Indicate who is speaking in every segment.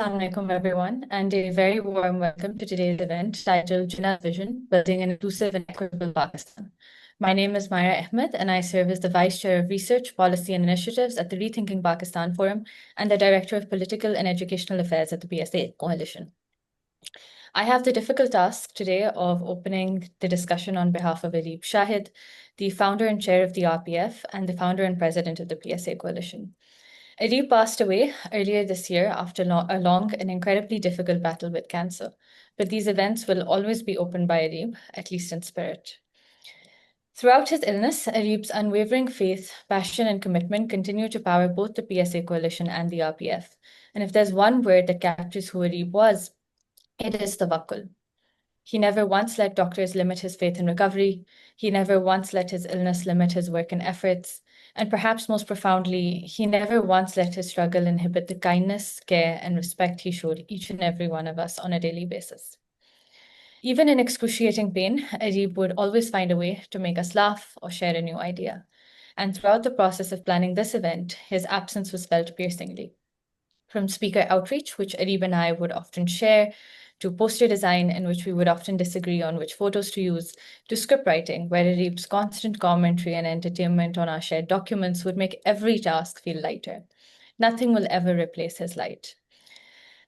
Speaker 1: Assalamu alaikum, everyone, and a very warm welcome to today's event titled Jinnah's Vision, Building an Inclusive and Equitable Pakistan. My name is Maya Ahmed, and I serve as the Vice Chair of Research, Policy and Initiatives at the Rethinking Pakistan Forum and the Director of Political and Educational Affairs at the PSA Coalition. I have the difficult task today of opening the discussion on behalf of Arif Shahid, the founder and chair of the RPF and the founder and president of the PSA Coalition. Arif passed away earlier this year after a long and incredibly difficult battle with cancer, but these events will always be opened by Arif, at least in spirit. Throughout his illness, Arif's unwavering faith, passion, and commitment continue to power both the PSA Coalition and the RPF. And if there's one word that captures who Arif was, it is tawakkul. He never once let doctors limit his faith in recovery. He never once let his illness limit his work and efforts. And perhaps most profoundly, he never once let his struggle inhibit the kindness, care, and respect he showed each and every one of us on a daily basis. Even in excruciating pain, Arif would always find a way to make us laugh or share a new idea. And throughout the process of planning this event, his absence was felt piercingly. From speaker outreach, which Arif and I would often share, to poster design, in which we would often disagree on which photos to use, to script writing, where Arif's constant commentary and entertainment on our shared documents would make every task feel lighter. Nothing will ever replace his light.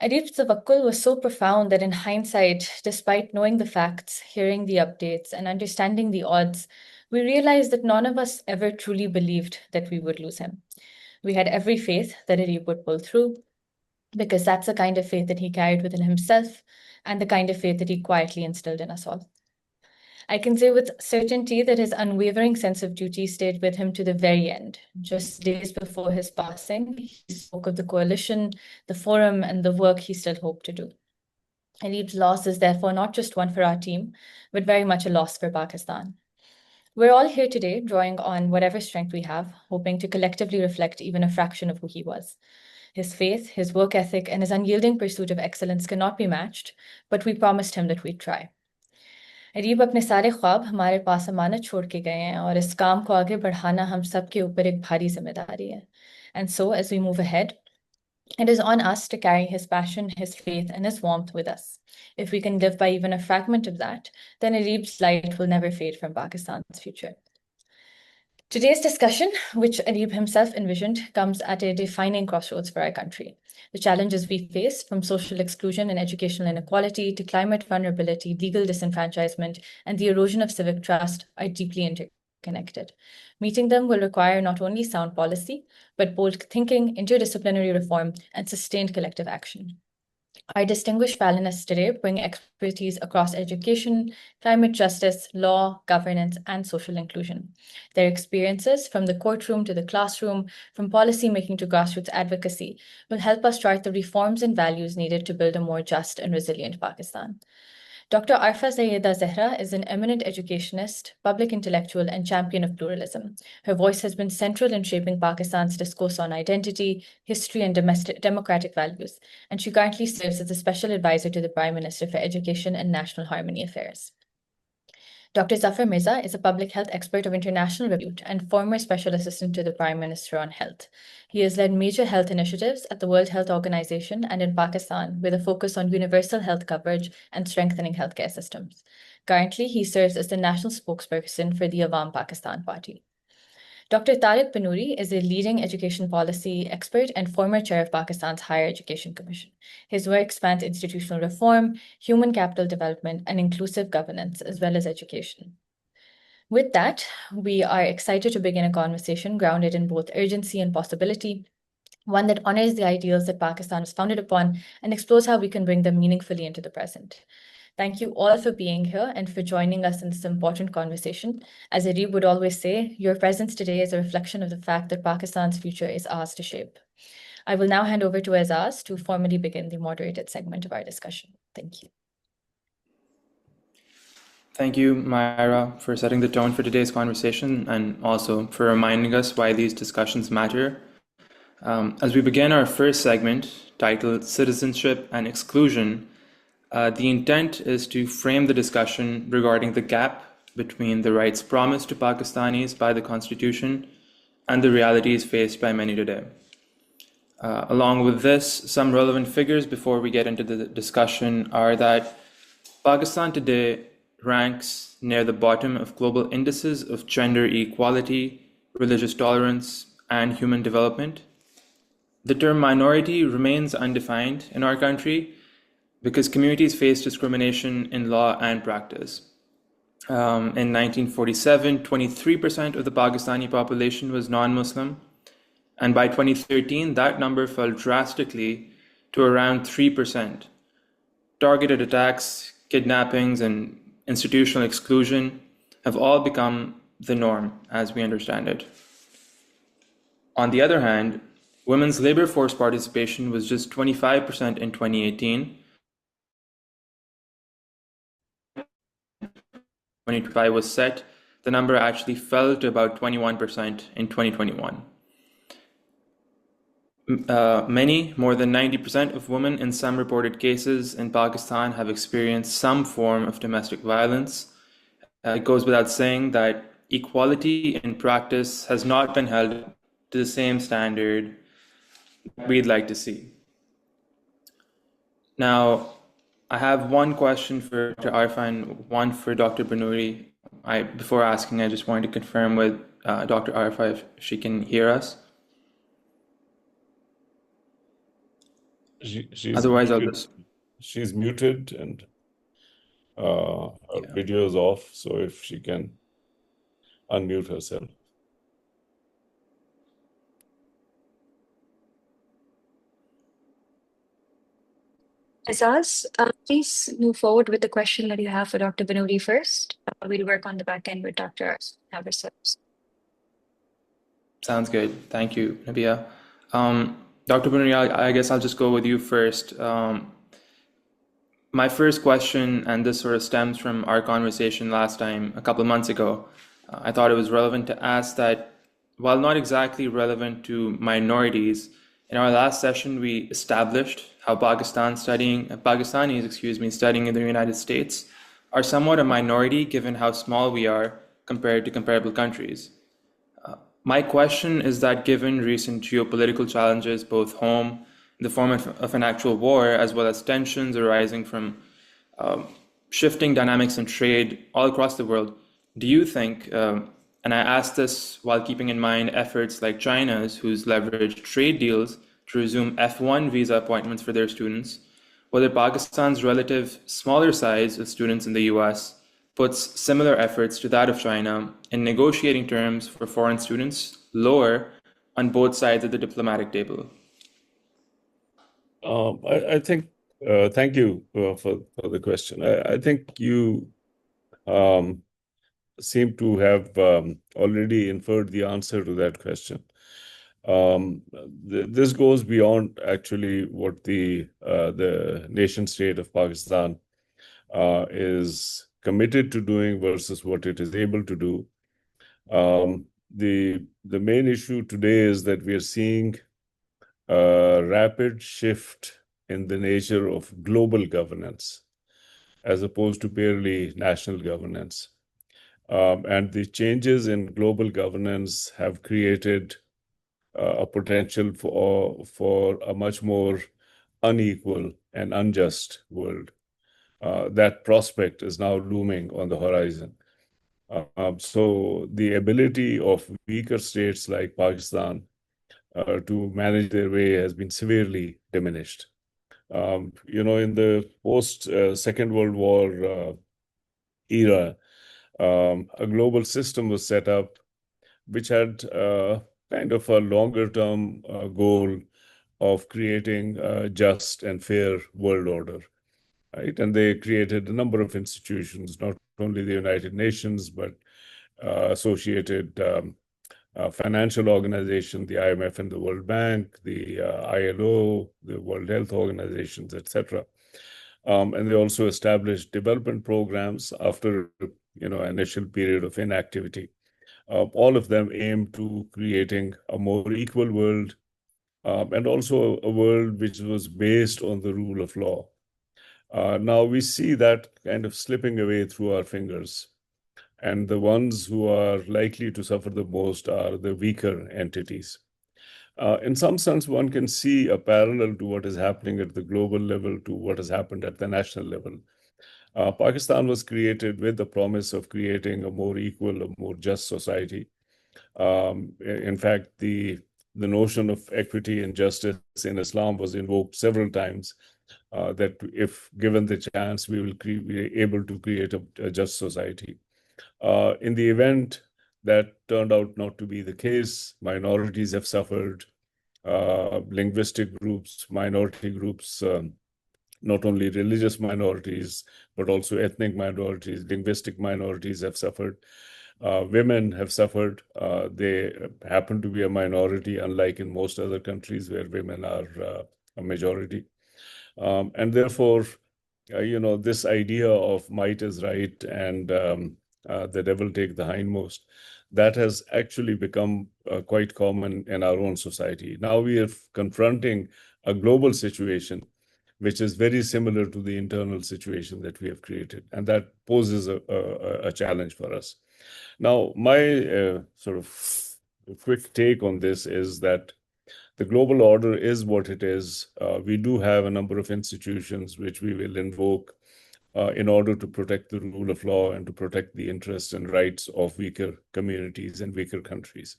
Speaker 1: Arif's tawakkul was so profound that in hindsight, despite knowing the facts, hearing the updates, and understanding the odds, we realized that none of us ever truly believed that we would lose him. We had every faith that Arif would pull through, because that's the kind of faith that he carried within himself and the kind of faith that he quietly instilled in us all. I can say with certainty that his unwavering sense of duty stayed with him to the very end. Just days before his passing, he spoke of the coalition, the forum, and the work he still hoped to do. Arif's loss is therefore not just one for our team, but very much a loss for Pakistan. We're all here today drawing on whatever strength we have, hoping to collectively reflect even a fraction of who he was. His faith, his work ethic, and his unyielding pursuit of excellence cannot be matched, but we promised him that we'd try. Arif अपने सारे ख्वाब हमारे पास अमानत छोड़ के गए हैं और इस काम को आगे बढ़ाना हम सब के ऊपर एक भारी जिम्मेदारी है. And so, as we move ahead, it is on us to carry his passion, his faith, and his warmth with us. If we can live by even a fragment of that, then Arif's light will never fade from Pakistan's future. Today's discussion, which Arif himself envisioned, comes at a defining crossroads for our country. The challenges we face, from social exclusion and educational inequality to climate vulnerability, legal disenfranchisement, and the erosion of civic trust, are deeply interconnected. Meeting them will require not only sound policy, but bold thinking, interdisciplinary reform, and sustained collective action. Our distinguished panelists today bring expertise across education, climate justice, law, governance, and social inclusion. Their experiences, from the courtroom to the classroom, from policymaking to grassroots advocacy, will help us chart the reforms and values needed to build a more just and resilient Pakistan. Dr. Arfa Sayeda Zehra is an eminent educationist, public intellectual, and champion of pluralism. Her voice has been central in shaping Pakistan's discourse on identity, history, and democratic values, and she currently serves as a special advisor to the Prime Minister for Education and National Harmony Affairs. Dr. Zafar Mirza is a public health expert of international repute and former special assistant to the Prime Minister on health. He has led major health initiatives at the World Health Organization and in Pakistan with a focus on universal health coverage and strengthening healthcare systems. Currently, he serves as the national spokesperson for the Awam Pakistan Party. Dr. Tariq Banuri is a leading education policy expert and former chair of Pakistan's Higher Education Commission. His work spans institutional reform, human capital development, and inclusive governance, as well as education. With that, we are excited to begin a conversation grounded in both urgency and possibility, one that honors the ideals that Pakistan was founded upon and explores how we can bring them meaningfully into the present. Thank you all for being here and for joining us in this important conversation. As Arif would always say, your presence today is a reflection of the fact that Pakistan's future is ours to shape. I will now hand over to Azaz to formally begin the moderated segment of our discussion. Thank you.
Speaker 2: Thank you, Myra, for setting the tone for today's conversation and also for reminding us why these discussions matter. As we begin our first segment, titled Citizenship and Exclusion, the intent is to frame the discussion regarding the gap between the rights promised to Pakistanis by the Constitution and the realities faced by many today. Along with this, some relevant figures before we get into the discussion are that Pakistan today ranks near the bottom of global indices of gender equality, religious tolerance, and human development. The term minority remains undefined in our country because communities face discrimination in law and practice. In 1947, 23% of the Pakistani population was non-Muslim, and by 2013, that number fell drastically to around 3%. Targeted attacks, kidnappings, and institutional exclusion have all become the norm as we understand it. On the other hand, women's labor force participation was just 25% in 2018. 2025 was set, the number actually fell to about 21% in 2021. Many, more than 90% of women in some reported cases in Pakistan have experienced some form of domestic violence. It goes without saying that equality in practice has not been held to the same standard we'd like to see. Now, I have one question for Dr. Arfa and one for Dr. Banuri. Before asking, I just wanted to confirm with Dr. Arfa if she can hear us.
Speaker 3: She's
Speaker 2: Otherwise, I'll
Speaker 3: muted.
Speaker 2: just...
Speaker 3: She's muted and her video is off. So if she can unmute herself.
Speaker 4: Azaz, please move forward with the question that you have for Dr. Banuri first. We'll work on the back end with Dr. Habersabs.
Speaker 2: Sounds good. Thank you, Nabia. Dr. Banuri, I guess I'll just go with you first. My first question, and this sort of stems from our conversation last time, a couple of months ago, I thought it was relevant to ask that, while not exactly relevant to minorities, in our last session we established how Pakistanis studying in the United States are somewhat a minority given how small we are compared to comparable countries. My question is that given recent geopolitical challenges, both home, in the form of an actual war, as well as tensions arising from shifting dynamics in trade all across the world, do you think, and I ask this while keeping in mind efforts like China's, who's leveraged trade deals to resume F1 visa appointments for their students, whether Pakistan's relative smaller size of students in the US puts similar efforts to that of China in negotiating terms for foreign students lower on both sides of the diplomatic table?
Speaker 3: I think, thank you for the question. I think you seem to have already inferred the answer to that question. This goes beyond actually what the nation state of Pakistan is committed to doing versus what it is able to do. The main issue today is that we are seeing a rapid shift in the nature of global governance as opposed to purely national governance. And the changes in global governance have created a potential for a much more unequal and unjust world. That prospect is now looming on the horizon. So the ability of weaker states like Pakistan to manage their way has been severely diminished. In the post-Second World War era, a global system was set up which had kind of a longer-term goal of creating a just and fair world order, right? And they created a number of institutions, not only the United Nations, but associated financial organizations, the IMF and the World Bank, the ILO, the World Health Organizations, etc. And they also established development programs after an initial period of inactivity. All of them aim to creating a more equal world and also a world which was based on the rule of law. Now we see that kind of slipping away through our fingers. And the ones who are likely to suffer the most are the weaker entities. In some sense, one can see a parallel to what is happening at the global level to what has happened at the national level. Pakistan was created with the promise of creating a more equal, a more just society. In fact, the notion of equity and justice in Islam was invoked several times, that if given the chance, we will be able to create a just society. In the event, that turned out not to be the case. Minorities have suffered, linguistic groups, minority groups, not only religious minorities, but also ethnic minorities, linguistic minorities have suffered. Women have suffered. They happen to be a minority, unlike in most other countries where women are a majority. And therefore, this idea of might is right and the devil take the hindmost, that has actually become quite common in our own society. Now we are confronting a global situation which is very similar to the internal situation that we have created, and that poses a challenge for us. Now, my sort of quick take on this is that the global order is what it is. We do have a number of institutions which we will invoke in order to protect the rule of law and to protect the interests and rights of weaker communities and weaker countries.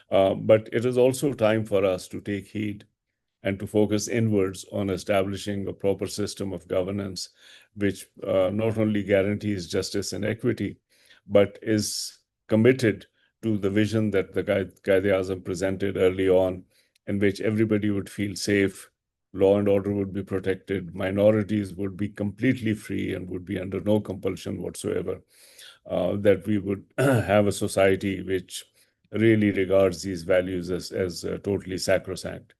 Speaker 3: But it is also time for us to take heed and to focus inwards on establishing a proper system of governance, which not only guarantees justice and equity, but is committed to the vision that the Quaid-e-Azam presented early on, in which everybody would feel safe, law and order would be protected, minorities would be completely free and would be under no compulsion whatsoever, that we would have a society which really regards these values as totally sacrosanct.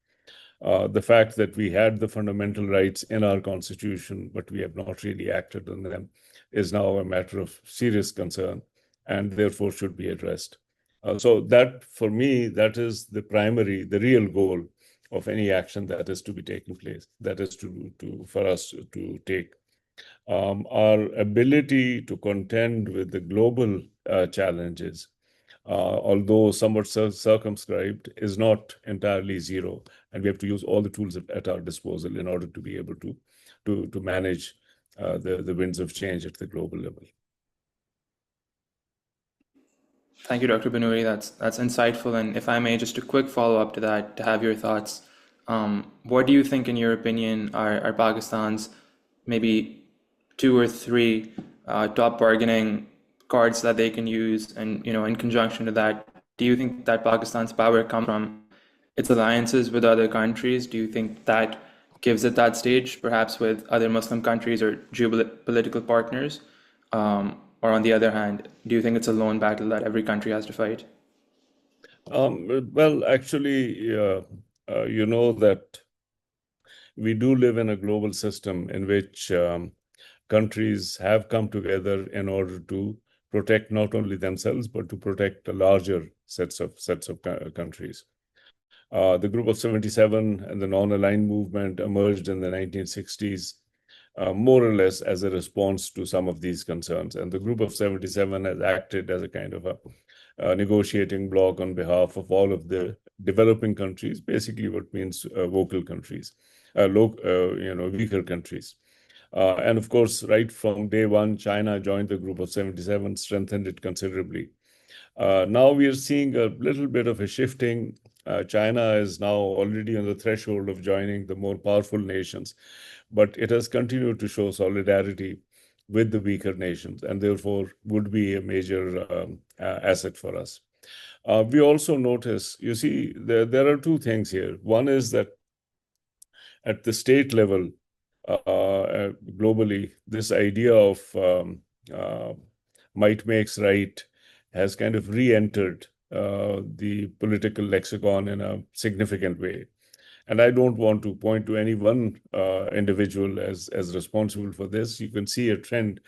Speaker 3: The fact that we had the fundamental rights in our constitution, but we have not really acted on them, is now a matter of serious concern and therefore should be addressed. So that, for me, that is the real goal of any action that is to be taking place, that is for us to take. Our ability to contend with the global challenges, although somewhat circumscribed, is not entirely zero, and we have to use all the tools at our disposal in order to be able to manage the winds of change at the global level.
Speaker 2: Thank you, Dr. Banuri. That's insightful. And if I may, just a quick follow-up to that, to have your thoughts. What do you think, in your opinion, are Pakistan's maybe 2 or 3 top bargaining cards that they can use? And, in conjunction to that, do you think that Pakistan's power comes from its alliances with other countries? Do you think that gives it that stage, perhaps with other Muslim countries or geopolitical partners? Or on the other hand, do you think it's a lone battle that every country has to fight?
Speaker 3: Well, actually, you know that we do live in a global system in which countries have come together in order to protect not only themselves, but to protect a larger sets of countries. The Group of 77 and the non-aligned movement emerged in the 1960s, more or less as a response to some of these concerns. And the Group of 77 has acted as a kind of a negotiating bloc on behalf of all of the developing countries, basically what means vocal countries, weaker countries. And of course, right from day one, China joined the Group of 77, strengthened it considerably. Now we are seeing a little bit of a shifting. China is now already on the threshold of joining the more powerful nations, but it has continued to show solidarity with the weaker nations and therefore would be a major asset for us. We also notice, you see, there are 2 things here. One is that at the state level, globally, this idea of might makes right has kind of re-entered the political lexicon in a significant way. And I don't want to point to any one individual as responsible for this. You can see a trend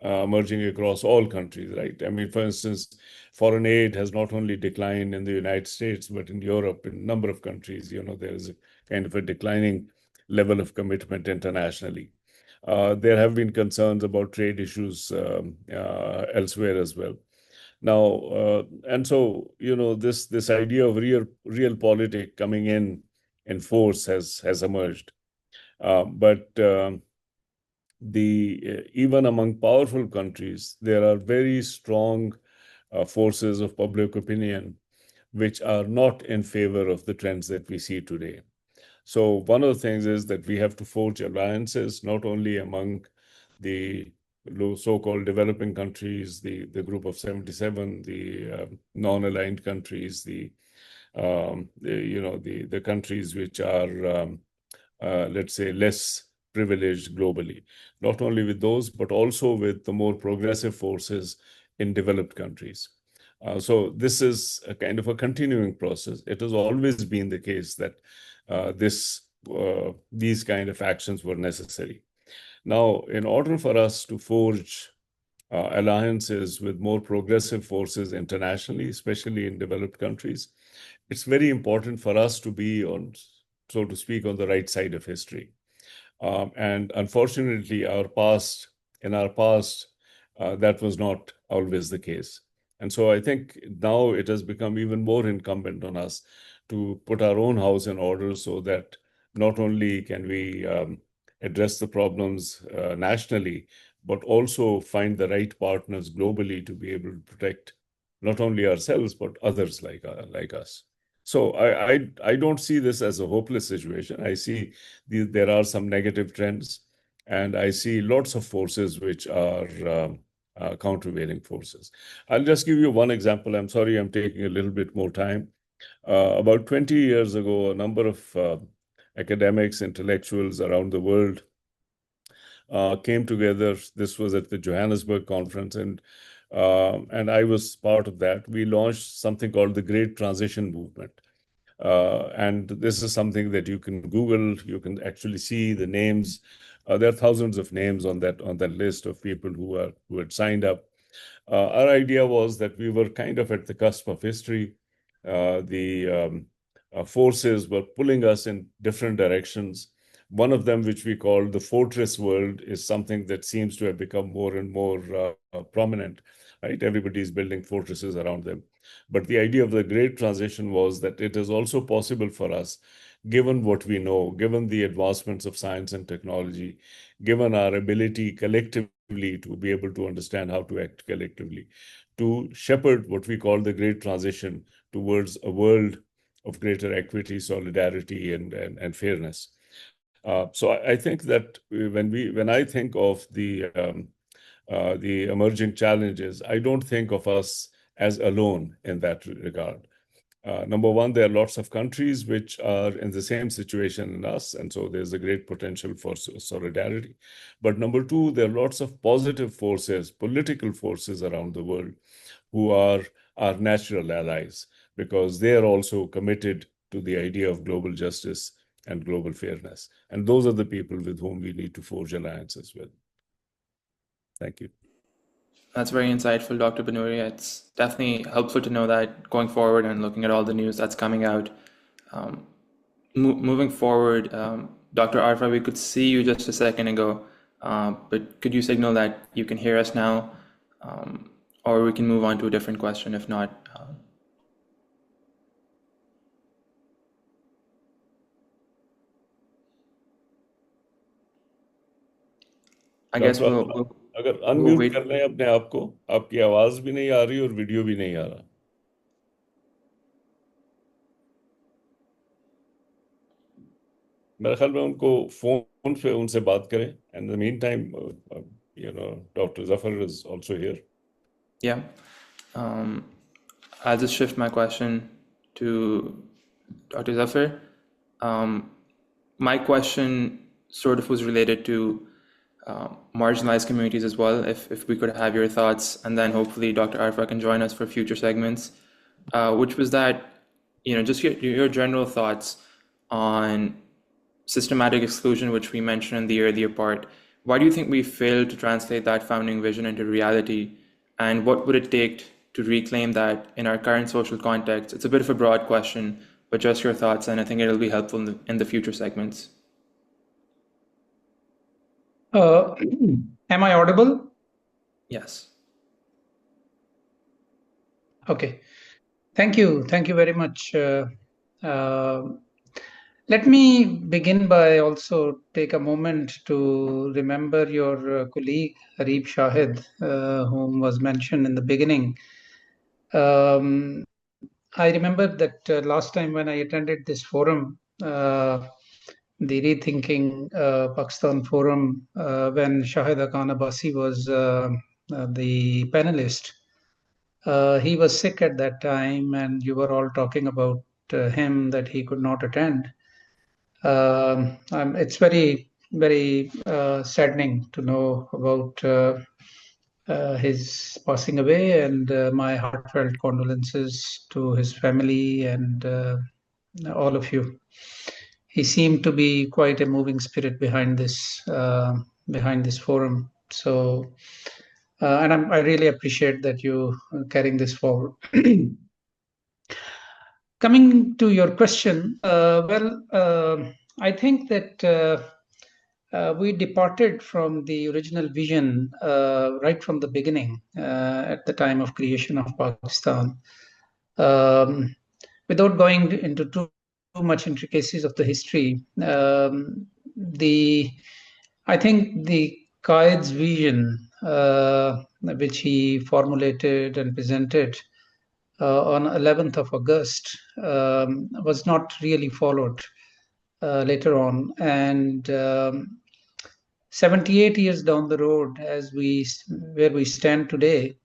Speaker 3: emerging across all countries, right? I mean, for instance, foreign aid has not only declined in the United States, but in Europe, in a number of countries, there is a kind of a declining level of commitment internationally. There have been concerns about trade issues elsewhere as well. Now, and so, this idea of realpolitik coming in force has emerged. But even among powerful countries, there are very strong forces of public opinion which are not in favor of the trends that we see today. So one of the things is that we have to forge alliances, not only among the so-called developing countries, the group of 77, the non-aligned countries, the countries which are, let's say, less privileged globally. Not only with those, but also with the more progressive forces in developed countries. So this is a kind of a continuing process. It has always been the case that these kind of actions were necessary. Now, in order for us to forge alliances with more progressive forces internationally, especially in developed countries, it's very important for us to be on, so to speak, on the right side of history. And unfortunately, in our past, that was not always the case. And so I think now it has become even more incumbent on us to put our own house in order so that not only can we address the problems nationally, but also find the right partners globally to be able to protect not only ourselves, but others like us. So I don't see this as a hopeless situation. I see there are some negative trends, and I see lots of forces which are countervailing forces. I'll just give you one example. I'm sorry I'm taking a little bit more time. About 20 years ago, a number of academics, intellectuals around the world came together. This was at the Johannesburg conference, and I was part of that. We launched something called the Great Transition Movement. And this is something that you can Google. You can actually see the names. There are thousands of names on that list of people who had signed up. Our idea was that we were kind of at the cusp of history. The forces were pulling us in different directions. One of them, which we call the fortress world, is something that seems to have become more and more prominent. Right? Everybody is building fortresses around them. But the idea of the great transition was that it is also possible for us, given what we know, given the advancements of science and technology, given our ability collectively to be able to understand how to act collectively, to shepherd what we call the great transition towards a world of greater equity, solidarity, and fairness. So I think that when I think of the emerging challenges, I don't think of us as alone in that regard. Number one, there are lots of countries which are in the same situation as us, and so there's a great potential for solidarity. But number two, there are lots of positive forces, political forces around the world who are our natural allies, because they are also committed to the idea of global justice and global fairness. And those are the people with whom we need to forge alliances with. Thank you.
Speaker 2: That's very insightful, Dr. Banuri. It's definitely helpful to know that going forward and looking at all the news that's coming out. Moving forward, Dr. Arfa, we could see you just a second ago, but could you signal that you can hear us now? Or we can move on to a different question if not. I guess we'll
Speaker 3: अगर
Speaker 2: we'll
Speaker 3: unmute
Speaker 2: wait.
Speaker 3: कर लें अपने आप को, आपकी आवाज भी नहीं आ रही और वीडियो भी नहीं आ रहा. मेरे ख्याल में उनको फोन पे उनसे बात करें. And in the meantime, Dr. Zafar is also here.
Speaker 2: Yeah. I'll just shift my question to Dr. Zafar. My question sort of was related to marginalized communities as well, if we could have your thoughts, and then hopefully Dr. Arfa can join us for future segments, which was that, just your general thoughts on systematic exclusion, which we mentioned in the earlier part. Why do you think we failed to translate that founding vision into reality? And what would it take to reclaim that in our current social context? It's a bit of a broad question, but just your thoughts, and I think it'll be helpful in the future segments.
Speaker 5: Am I audible?
Speaker 2: Yes.
Speaker 5: Okay. Thank you. Thank you very much. Let me begin by also take a moment to remember your colleague, Harib Shahid, whom was mentioned in the beginning. I remember that last time when I attended this forum, the Rethinking Pakistan Forum, when Shahid Khan Abbasi was the panelist. He was sick at that time, and you were all talking about him that he could not attend. It's very, very saddening to know about his passing away, and my heartfelt condolences to his family and all of you. He seemed to be quite a moving spirit behind this forum. So, and I really appreciate that you carrying this forward. Coming to your question, I think that we departed from the original vision right from the beginning at the time of creation of Pakistan. Without going into too much intricacies of the history, I think the Qaid's vision, which he formulated and presented on 11th of August, was not really followed later on. And 78 years down the road, where we stand today,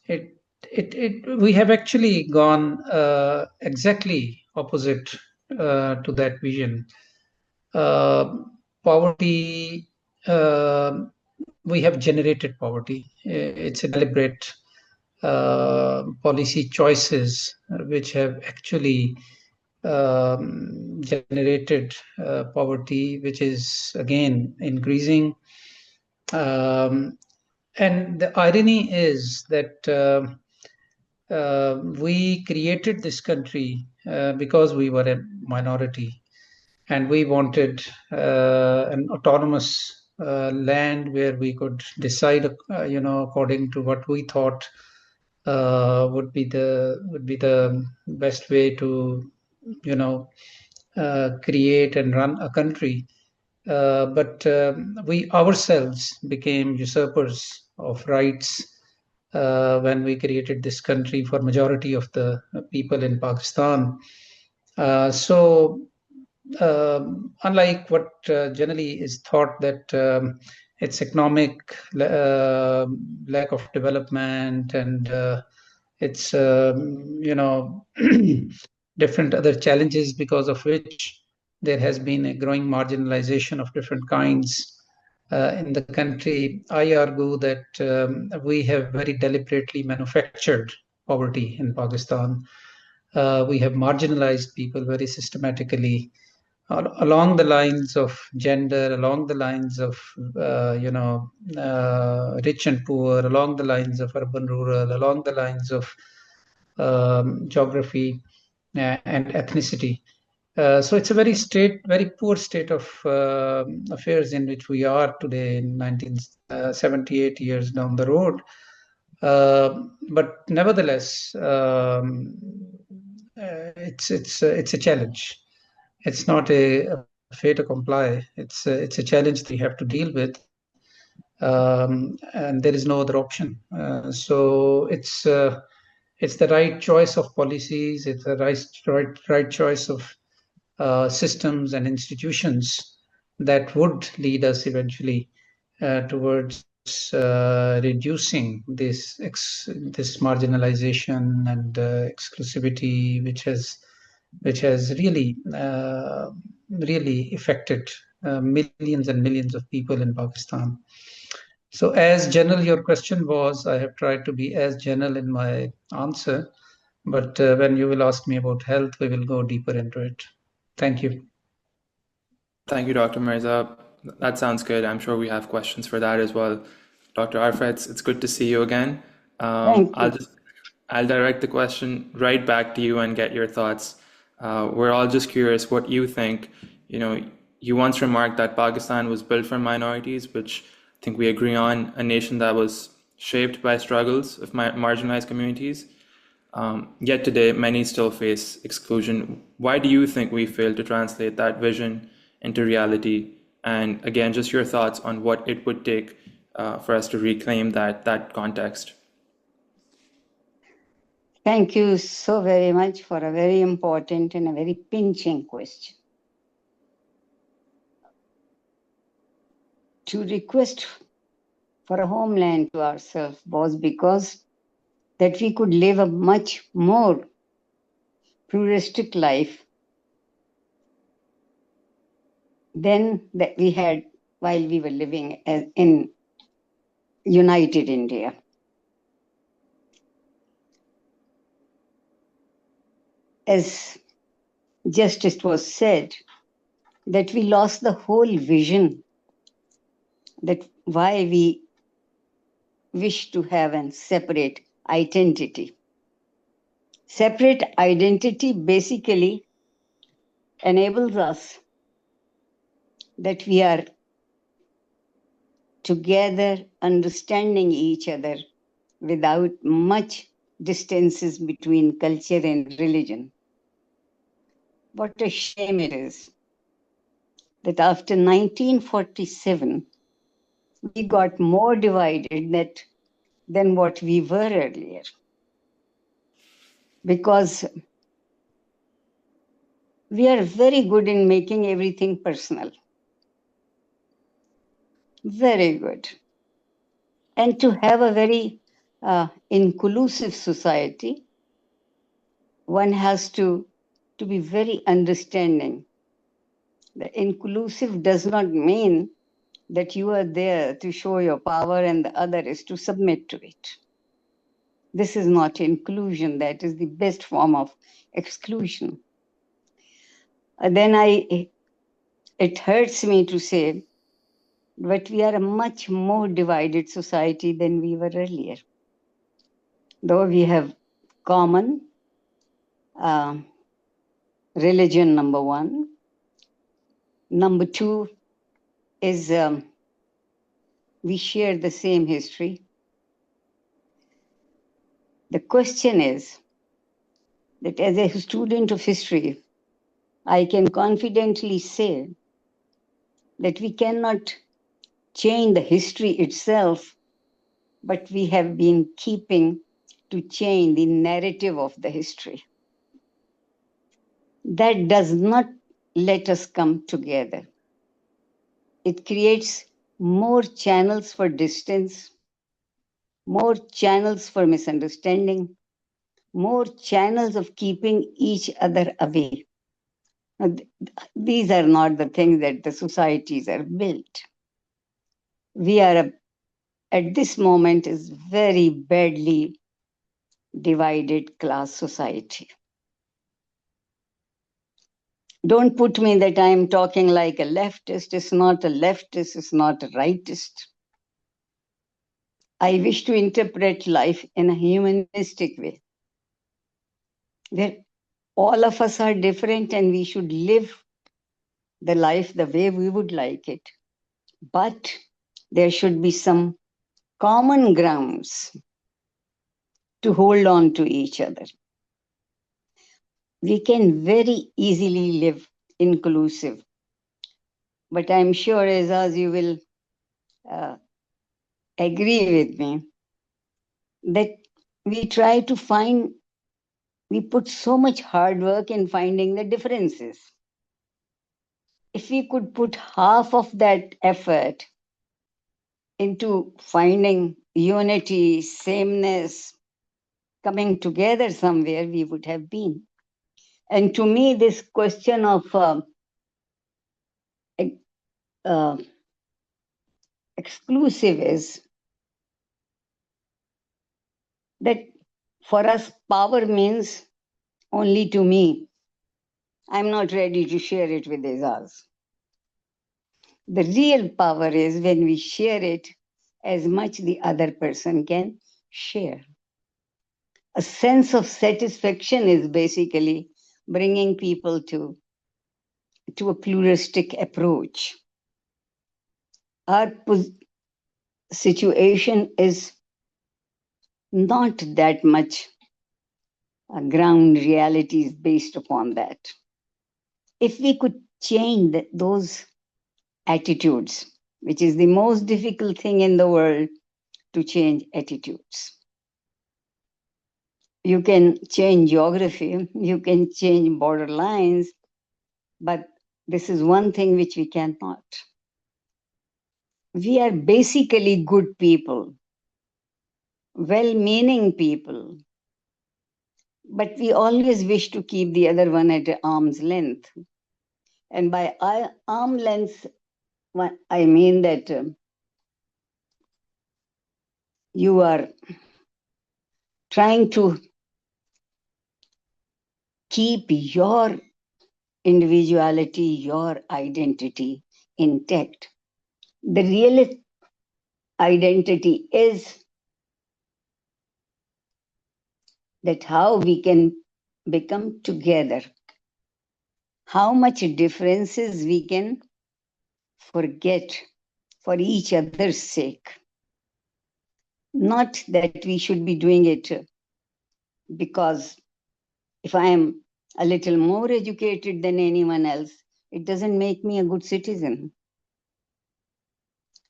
Speaker 5: we have actually gone exactly opposite to that vision. Poverty, we have generated poverty. It's a deliberate policy choices which have actually generated poverty, which is again increasing. And the irony is that we created this country because we were a minority, and we wanted an autonomous land where we could decide, according to what we thought would be the best way to, create and run a country. But we ourselves became usurpers of rights when we created this country for majority of the people in Pakistan. So unlike what generally is thought that it's economic lack of development and it's different other challenges because of which there has been a growing marginalization of different kinds in the country. I argue that we have very deliberately manufactured poverty in Pakistan. We have marginalized people very systematically along the lines of gender, along the lines of rich and poor, along the lines of urban rural, along the lines of geography and ethnicity. So it's a very poor state of affairs in which we are today in 1978 years down the road. But nevertheless, it's a challenge. It's not a fait accompli. It's a challenge that we have to deal with, and there is no other option. So it's the right choice of policies. It's the right choice of systems and institutions that would lead us eventually towards reducing this marginalization and exclusivity, which has really affected millions and millions of people in Pakistan. So as general your question was, I have tried to be as general in my answer, but when you will ask me about health, we will go deeper into it. Thank you.
Speaker 2: Thank you, Dr. Mirza. That sounds good. I'm sure we have questions for that as well. Dr. Arfa, it's good to see you again. I'll direct the question right back to you and get your thoughts. We're all just curious what you think. You once remarked that Pakistan was built for minorities, which I think we agree on, a nation that was shaped by struggles of marginalized communities. Yet today, many still face exclusion. Why do you think we fail to translate that vision into reality? And again, just your thoughts on what it would take for us to reclaim that context.
Speaker 6: Thank you so very much for a very important and a very pinching question. To request for a homeland to ourselves was because that we could live a much more pluralistic life than that we had while we were living in United India. As justice was said, that we lost the whole vision that why we wish to have a separate identity. Separate identity basically enables us that we are together understanding each other without much distances between culture and religion. What a shame it is that after 1947, we got more divided than what we were earlier. Because we are very good in making everything personal. Very good. And to have a very inclusive society, one has to be very understanding. The inclusive does not mean that you are there to show your power and the other is to submit to it. This is not inclusion. That is the best form of exclusion. Then it hurts me to say, but we are a much more divided society than we were earlier. Though we have common religion, number one. Number two is we share the same history. The question is that as a student of history, I can confidently say that we cannot change the history itself, but we have been keeping to change the narrative of the history. That does not let us come together. It creates more channels for distance, more channels for misunderstanding, more channels of keeping each other away. Now, these are not the things that the societies are built. We are, at this moment, is very badly divided class society. Don't put me that I'm talking like a leftist. It's not a leftist, it's not a rightist. I wish to interpret life in a humanistic way, where all of us are different and we should live the life the way we would like it. But there should be some common grounds to hold on to each other. We can very easily live inclusive. But I'm sure, as you will agree with me, that we try to find, we put so much hard work in finding the differences. If we could put half of that effort into finding unity, sameness, coming together somewhere, we would have been. And to me, this question of exclusive is that for us, power means only to me. I'm not ready to share it with others. The real power is when we share it as much the other person can share. A sense of satisfaction is basically bringing people to a pluralistic approach. Our situation is not that much ground realities based upon that. If we could change those attitudes, which is the most difficult thing in the world, to change attitudes. You can change geography, you can change border lines, but this is one thing which we cannot. We are basically good people, well-meaning people, but we always wish to keep the other one at arm's length. And by arm's length, I mean that you are trying to keep your individuality, your identity intact. The real identity is that how we can become together, how much differences we can forget for each other's sake. Not that we should be doing it because if I am a little more educated than anyone else, it doesn't make me a good citizen.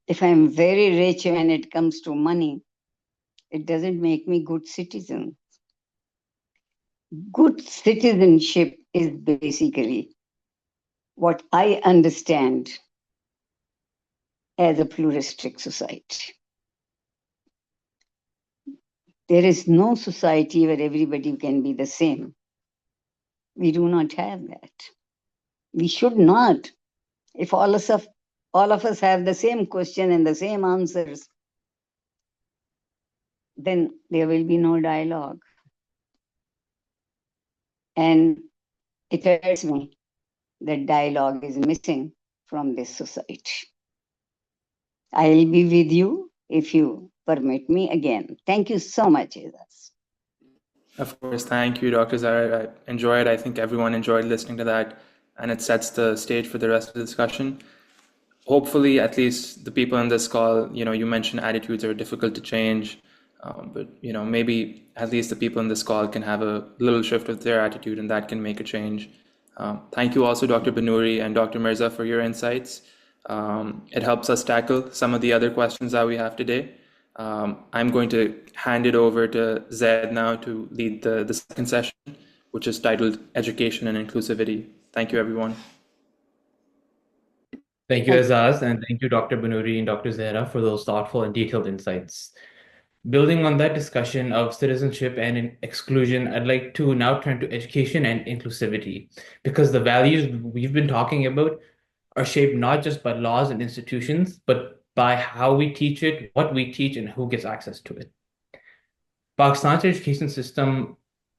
Speaker 6: If I'm very rich when it comes to money, it doesn't make me good citizen. Good citizenship is basically what I understand as a pluralistic society. There is no society where everybody can be the same. We do not have that. We should not. If all of us have the same question and the same answers, then there will be no dialogue. And it hurts me that dialogue is missing from this society. I'll be with you if you permit me again. Thank you so much, Izaz.
Speaker 2: Of course, thank you, Dr. Zahra. I enjoyed, I think everyone enjoyed listening to that, and it sets the stage for the rest of the discussion. Hopefully, at least the people on this call, you mentioned attitudes are difficult to change, but maybe at least the people in this call can have a little shift of their attitude, and that can make a change. Thank you also, Dr. Banuri and Dr. Mirza, for your insights. It helps us tackle some of the other questions that we have today. I'm going to hand it over to Zed now to lead the second session, which is titled Education and Inclusivity. Thank you, everyone.
Speaker 7: Thank you, Azaz, and thank you, Dr. Banuri and Dr. Zehra, for those thoughtful and detailed insights. Building on that discussion of citizenship and exclusion, I'd like to now turn to education and inclusivity, because the values we've been talking about are shaped not just by laws and institutions, but by how we teach it, what we teach, and who gets access to it. Pakistan's education system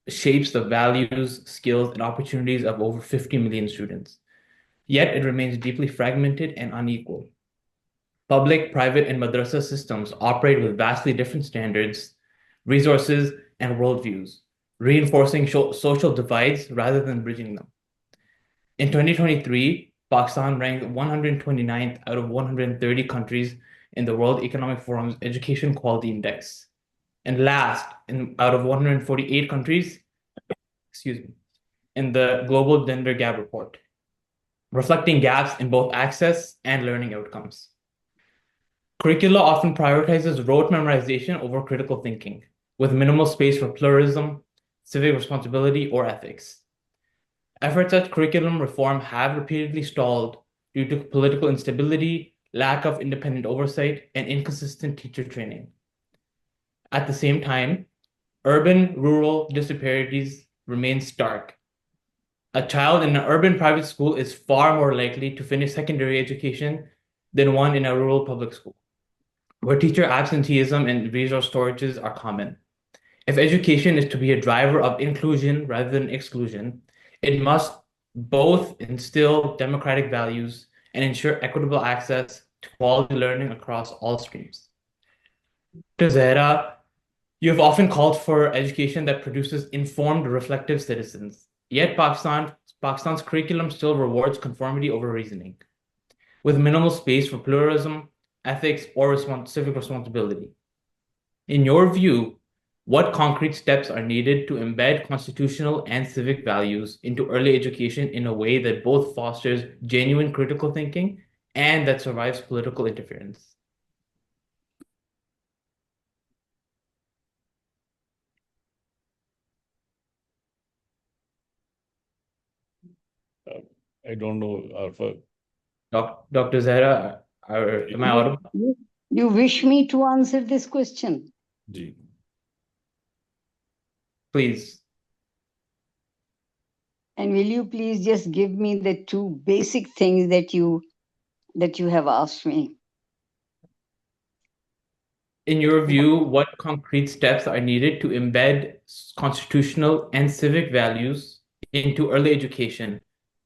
Speaker 7: shapes the values, skills, and opportunities of over 50 million students. Yet it remains deeply fragmented and unequal. Public, private, and madrasa systems operate with vastly different standards, resources, and worldviews, reinforcing social divides rather than bridging them. In 2023, Pakistan ranked 129th out of 130 countries in the World Economic Forum's Education Quality Index, and last out of 148 countries, in the Global Gender Gap Report, reflecting gaps in both access and learning outcomes. Curricula often prioritizes rote memorization over critical thinking, with minimal space for pluralism, civic responsibility, or ethics. Efforts at curriculum reform have repeatedly stalled due to political instability, lack of independent oversight, and inconsistent teacher training. At the same time, urban-rural disparities remain stark. A child in an urban private school is far more likely to finish secondary education than one in a rural public school, where teacher absenteeism and resource shortages are common. If education is to be a driver of inclusion rather than exclusion, it must both instill democratic values and ensure equitable access to quality learning across all streams. Dr. Zehra, you have often called for education that produces informed, reflective citizens. Yet Pakistan's curriculum still rewards conformity over reasoning, with minimal space for pluralism, ethics, or civic responsibility. In your view, What concrete steps are needed to embed constitutional and civic values into early education in a way that both fosters genuine critical thinking and that survives political interference?
Speaker 3: I don't know, Arfa.
Speaker 7: Dr. Zehra, am I audible?
Speaker 6: You wish me to answer this question?
Speaker 3: Ji.
Speaker 7: Please.
Speaker 6: And will you please just give me the two basic things that you have asked me?
Speaker 7: In your view, what concrete steps are needed to embed constitutional and civic values into early education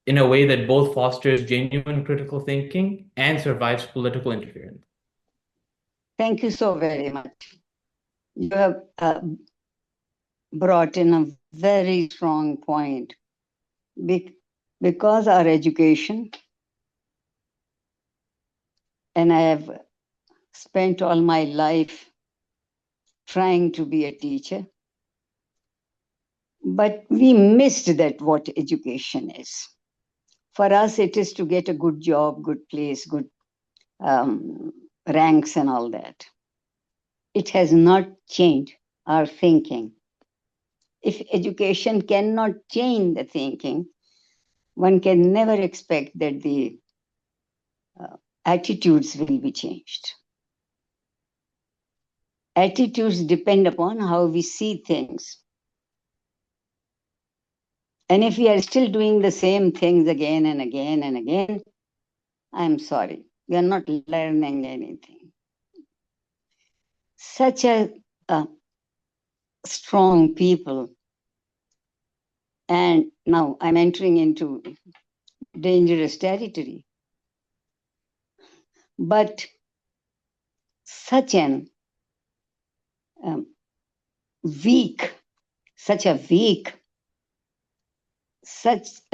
Speaker 7: in a way that both fosters genuine critical thinking and survives political interference?
Speaker 6: Thank you so very much. You have brought in a very strong point. Because our education, and I have spent all my life trying to be a teacher, but we missed that what education is. For us, it is to get a good job, good place, good ranks and all that. It has not changed our thinking. If education cannot change the thinking, one can never expect that the attitudes will be changed. Attitudes depend upon how we see things. And if we are still doing the same things again and again and again, I'm sorry, we are not learning anything. Such a strong people. And now I'm entering into dangerous territory. But such an weak, such a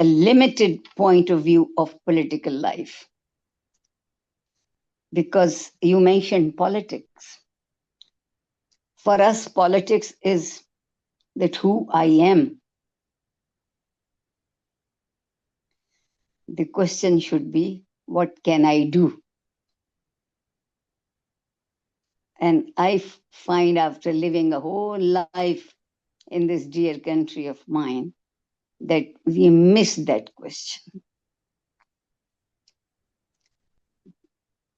Speaker 6: limited point of view of political life. Because you mentioned politics. For us, politics is that who I am. The question should be, what can I do? And I find after living a whole life in this dear country of mine, that we miss that question.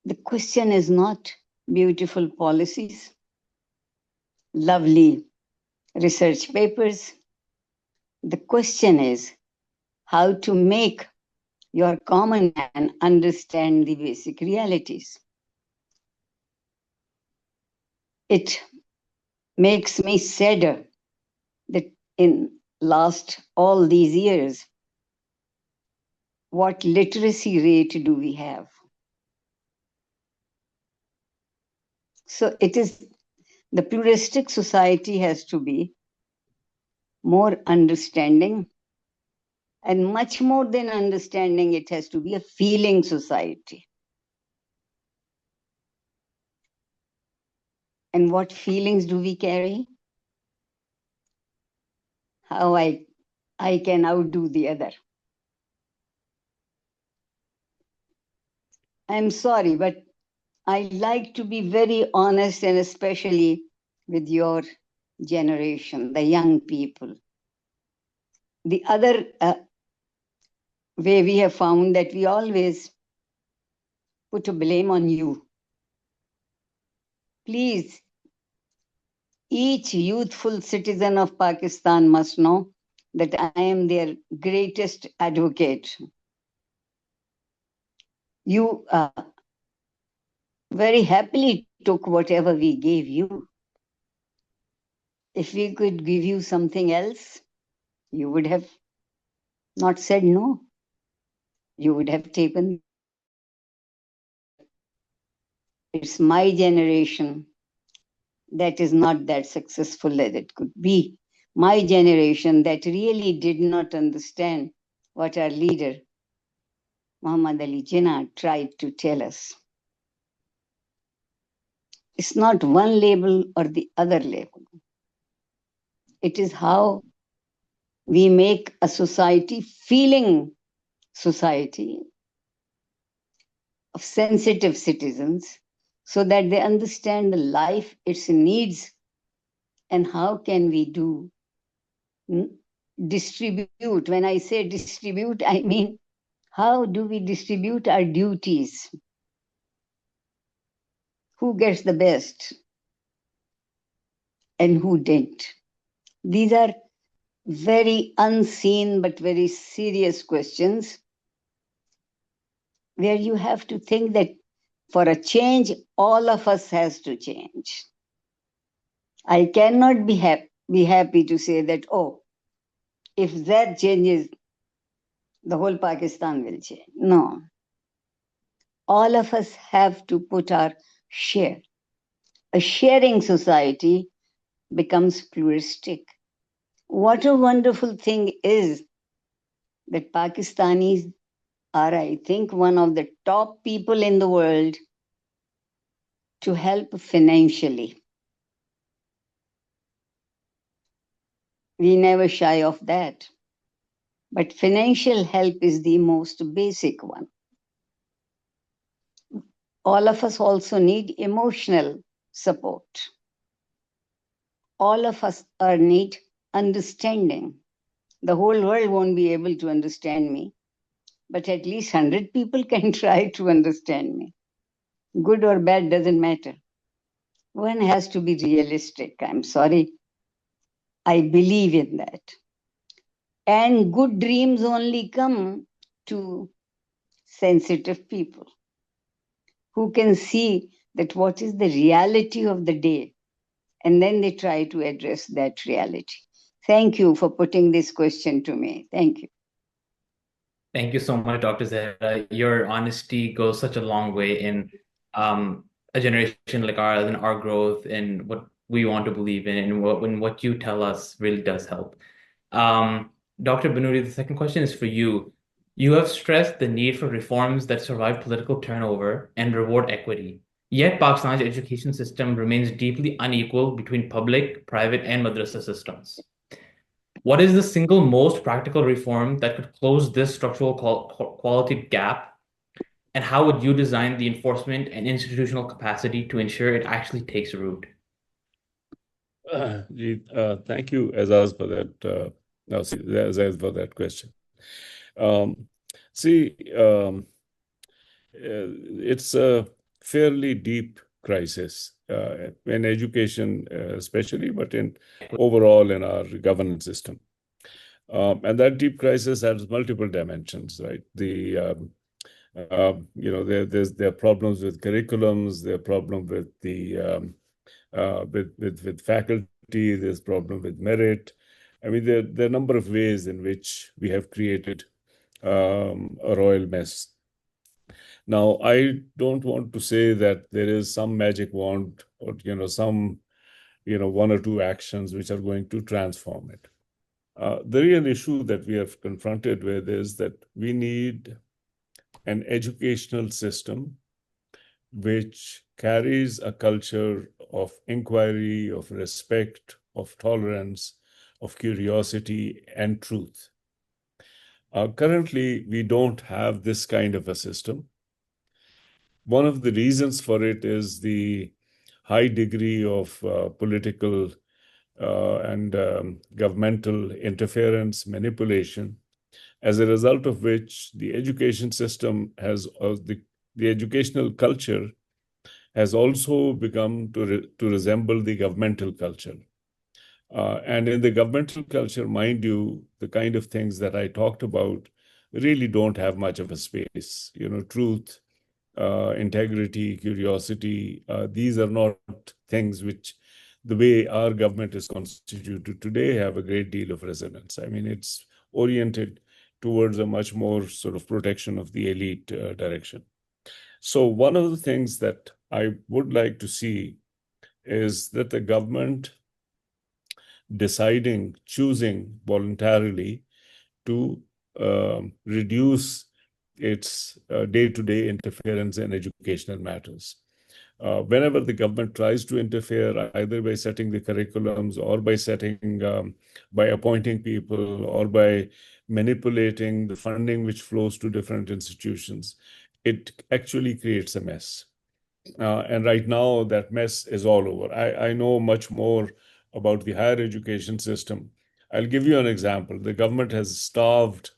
Speaker 6: The question is not beautiful policies, lovely research papers. The question is how to make your common man understand the basic realities. It makes me sadder that in last all these years, what literacy rate do we have? So it is, the pluralistic society has to be more understanding, and much more than understanding, it has to be a feeling society. And what feelings do we carry? How I can outdo the other. I'm sorry, but I like to be very honest, and especially with your generation, the young people. The other way we have found that we always put a blame on you. Please, each youthful citizen of Pakistan must know that I am their greatest advocate. You very happily took whatever we gave you. If we could give you something else, you would have not said no. You would have taken. It's my generation that is not that successful as it could be. My generation that really did not understand what our leader, Muhammad Ali Jinnah, tried to tell us. It's not one label or the other label. It is how we make a society, feeling society of sensitive citizens, so that they understand the life, its needs, and how can we do distribute. When I say distribute, I mean how do we distribute our duties? Who gets the best and who didn't? These are very unseen but very serious questions where you have to think that for a change, all of us has to change. I cannot be happy to say that, oh, if that changes, the whole Pakistan will change. No. All of us have to put our share. A sharing society becomes pluralistic. What a wonderful thing is that Pakistanis are, I think, one of the top people in the world to help financially. We never shy of that. But financial help is the most basic one. All of us also need emotional support. All of us need understanding. The whole world won't be able to understand me, but at least 100 people can try to understand me. Good or bad doesn't matter. One has to be realistic. I'm sorry. I believe in that. And good dreams only come to sensitive people who can see that what is the reality of the day, and then they try to address that reality. Thank you for putting this question to me. Thank you.
Speaker 7: Thank you so much, Dr. Zehra. Your honesty goes such a long way in a generation like ours and our growth and what we want to believe in, and what you tell us really does help. Dr. Banuri, the second question is for you. You have stressed the need for reforms that survive political turnover and reward equity. Yet Pakistan's education system remains deeply unequal between public, private, and madrasa systems. What is the single most practical reform that could close this structural quality gap? And how would you design the enforcement and institutional capacity to ensure it actually takes root?
Speaker 3: Thank you, Azaz, for that. Azaz, for that question. It's a fairly deep crisis in education, especially, but in overall in our governance system. And that deep crisis has multiple dimensions, right? There are problems with curriculums, there are problems with the with faculty, there's problem with merit. I mean, there are a number of ways in which we have created a royal mess. Now, I don't want to say that there is some magic wand or some one or two actions which are going to transform it. The real issue that we are confronted with is that we need an educational system which carries a culture of inquiry, of respect, of tolerance, of curiosity, and truth. Currently, we don't have this kind of a system. One of the reasons for it is the high degree of political and governmental interference, manipulation, as a result of which the education system has, the educational culture has also become to resemble the governmental culture. And in the governmental culture, mind you, the kind of things that I talked about really don't have much of a space. Truth, integrity, curiosity, these are not things which, the way our government is constituted today, have a great deal of resonance. I mean, it's oriented towards a much more sort of protection of the elite direction. So one of the things that I would like to see is that the government choosing voluntarily to reduce its day-to-day interference in educational matters. Whenever the government tries to interfere, either by setting the curriculums or by appointing people or by manipulating the funding which flows to different institutions, it actually creates a mess. And right now, that mess is all over. I know much more about the higher education system. I'll give you an example. The government has starved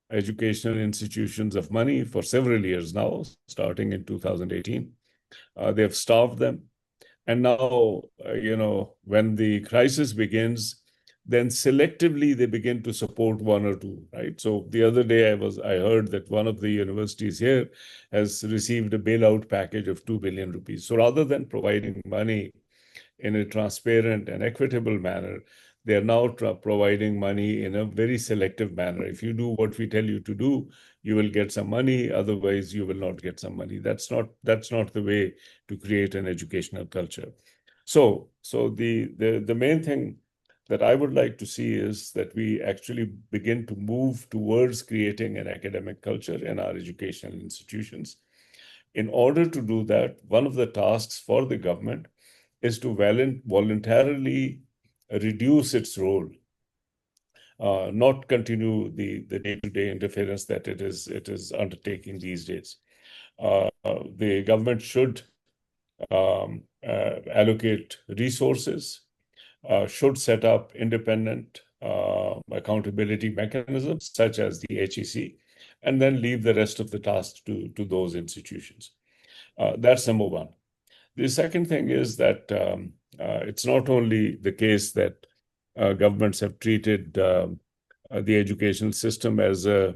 Speaker 3: educational institutions of money for several years now, starting in 2018. They have starved them. And now, when the crisis begins, then selectively they begin to support one or two, right? So the other day I heard that one of the universities here has received a bailout package of 2 billion rupees. So rather than providing money in a transparent and equitable manner, they are now providing money in a very selective manner. If you do what we tell you to do, you will get some money. Otherwise, you will not get some money. That's not the way to create an educational culture. So the main thing that I would like to see is that we actually begin to move towards creating an academic culture in our educational institutions. In order to do that, one of the tasks for the government is to voluntarily reduce its role, not continue the day-to-day interference that it is undertaking these days. The government should allocate resources, should set up independent accountability mechanisms such as the HEC, and then leave the rest of the tasks to those institutions. That's number one. The second thing is that it's not only the case that governments have treated the educational system as a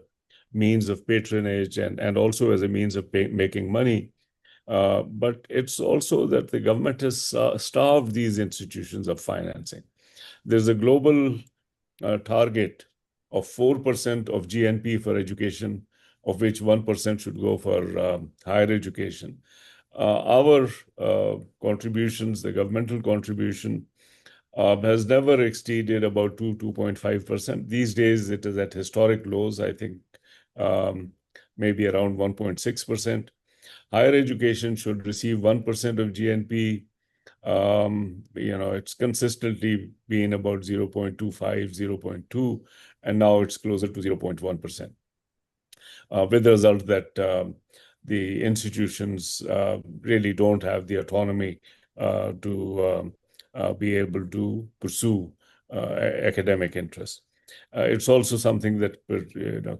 Speaker 3: means of patronage and also as a means of making money, but it's also that the government has starved these institutions of financing. There's a global target of 4% of GNP for education, of which 1% should go for higher education. Our contributions, the governmental contribution, has never exceeded about 2.5%. These days, it is at historic lows, I think maybe around 1.6%. Higher education should receive 1% of GNP. It's consistently been about 0.25, 0.2, and now it's closer to 0.1%. With the result that the institutions really don't have the autonomy to be able to pursue academic interests. It's also something that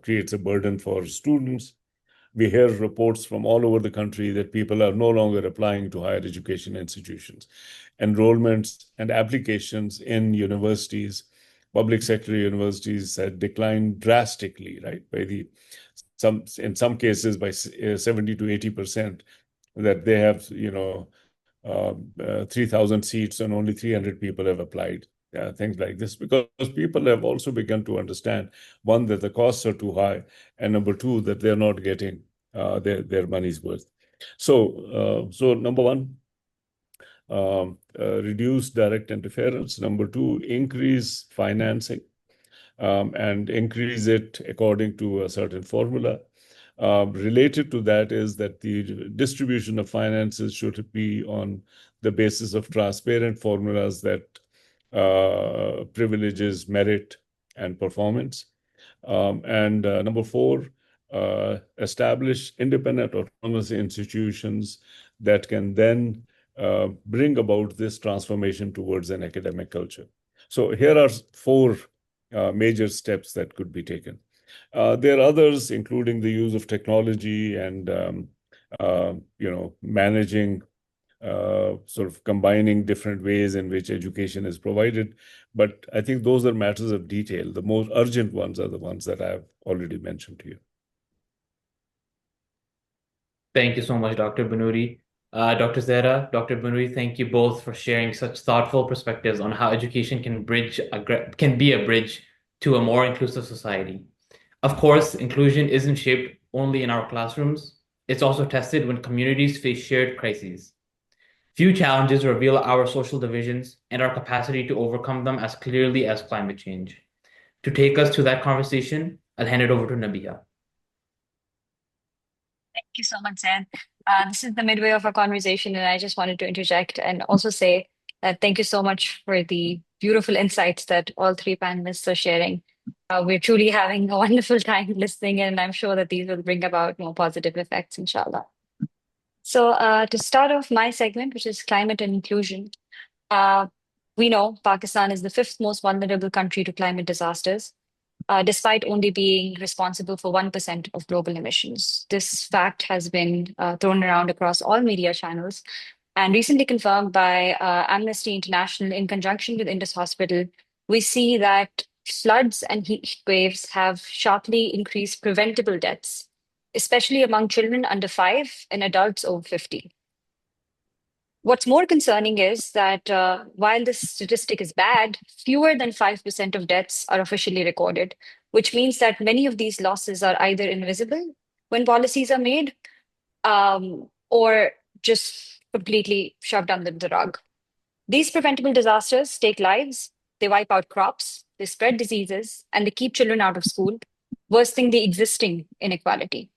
Speaker 3: creates a burden for students. We hear reports from all over the country that people are no longer applying to higher education institutions. Enrollments and applications in universities, public sector universities, had declined drastically, right? In some cases by 70 to 80%, that they have 3,000 seats and only 300 people have applied. Things like this, because people have also begun to understand, one, that the costs are too high, and number two, that they're not getting their money's worth. So number one, reduce direct interference. Number two, increase financing and increase it according to a certain formula. Related to that is that the distribution of finances should be on the basis of transparent formulas that privileges merit and performance. And number four, establish independent autonomous institutions that can then bring about this transformation towards an academic culture. So here are four major steps that could be taken. There are others, including the use of technology and managing, sort of combining different ways in which education is provided. But I think those are matters of detail. The most urgent ones are the ones that I've already mentioned to you.
Speaker 7: Thank you so much, Dr. Banuri. Dr. Zehra, Dr. Banuri, thank you both for sharing such thoughtful perspectives on how education can be a bridge to a more inclusive society. Of course, inclusion isn't shaped only in our classrooms. It's also tested when communities face shared crises. Few challenges reveal our social divisions and our capacity to overcome them as clearly as climate change. To take us to that conversation, I'll hand it over to Nabiha.
Speaker 4: Thank you so much, Zaid. This is the midway of our conversation, and I just wanted to interject and also say that thank you so much for the beautiful insights that all three panelists are sharing. We're truly having a wonderful time listening, and I'm sure that these will bring about more positive effects, inshallah. So, to start off my segment, which is climate and inclusion, we know Pakistan is the fifth most vulnerable country to climate disasters, despite only being responsible for 1% of global emissions. This fact has been thrown around across all media channels and recently confirmed by Amnesty International in conjunction with Indus Hospital. We see that floods and heat waves have sharply increased preventable deaths, especially among children under 5 and adults over 50. What's more concerning is that while this statistic is bad, fewer than 5% of deaths are officially recorded, which means that many of these losses are either invisible when policies are made or just completely shoved under the rug. These preventable disasters take lives, they wipe out crops, they spread diseases, and they keep children out of school, worsening the existing inequality.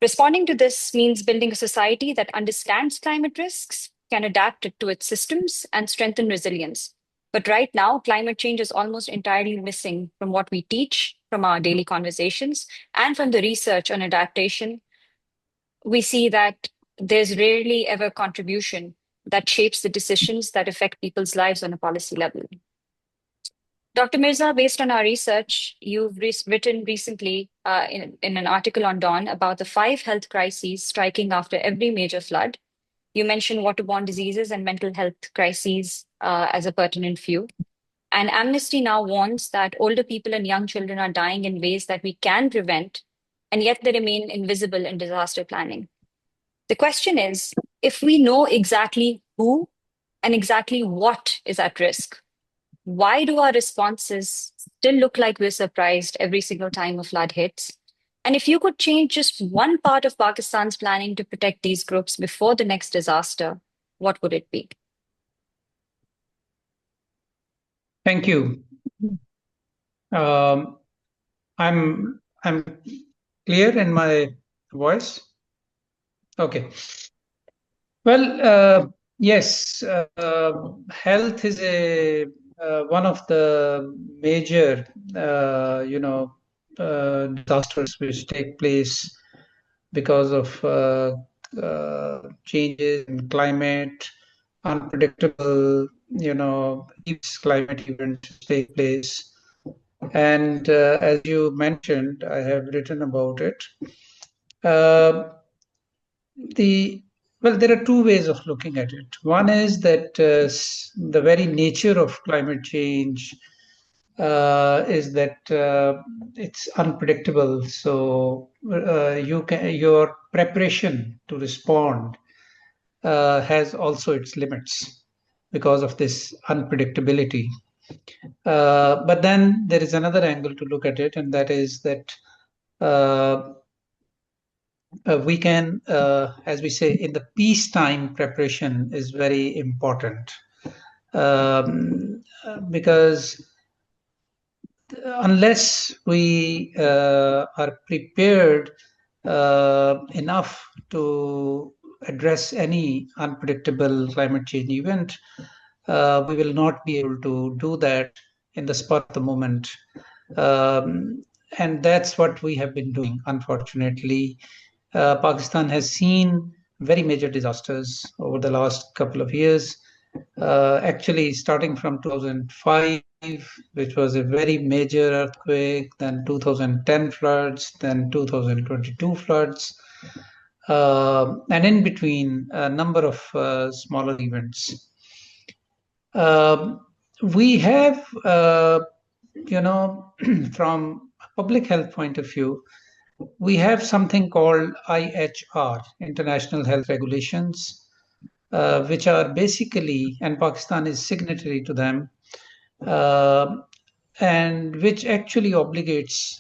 Speaker 4: Responding to this means building a society that understands climate risks, can adapt it to its systems, and strengthen resilience. But right now, climate change is almost entirely missing from what we teach, from our daily conversations, and from the research on adaptation. We see that there's rarely ever contribution that shapes the decisions that affect people's lives on a policy level. Dr. Mirza, based on our research, you've written recently in an article on Dawn about the 5 health crises striking after every major flood. You mentioned waterborne diseases and mental health crises as a pertinent few. And Amnesty now warns that older people and young children are dying in ways that we can prevent, and yet they remain invisible in disaster planning. The question is, if we know exactly who and exactly what is at risk, why do our responses still look like we're surprised every single time a flood hits? And if you could change just one part of Pakistan's planning to protect these groups before the next disaster, what would it be?
Speaker 5: Thank you. I'm clear in my voice? Okay. Well, yes, health is one of the major, disasters which take place because of changes in climate, unpredictable, climate events take place. And as you mentioned, I have written about it. There are two ways of looking at it. One is that the very nature of climate change is that it's unpredictable. So your preparation to respond has also its limits because of this unpredictability. But then there is another angle to look at it, and that is that we can, as we say, in the peacetime preparation is very important because unless we are prepared enough to address any unpredictable climate change event, we will not be able to do that in the spur of the moment. And that's what we have been doing, unfortunately. Pakistan has seen very major disasters over the last couple of years. Actually, starting from 2005, which was a very major earthquake, then 2010 floods, then 2022 floods, and in between a number of smaller events. We have, from a public health point of view, we have something called IHR, International Health Regulations, which are basically, and Pakistan is signatory to them, and which actually obligates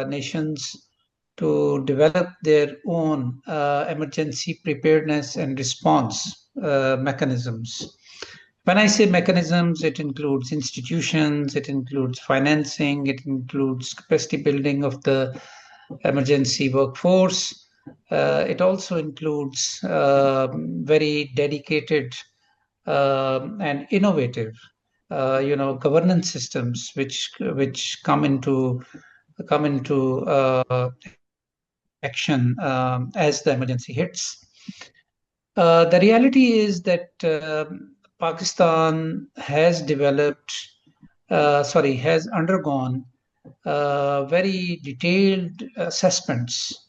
Speaker 5: nations to develop their own emergency preparedness and response mechanisms. When I say mechanisms, it includes institutions, it includes financing, it includes capacity building of the emergency workforce, It also includes very dedicated and innovative, governance systems which come into action as the emergency hits. The reality is that Pakistan has has undergone very detailed assessments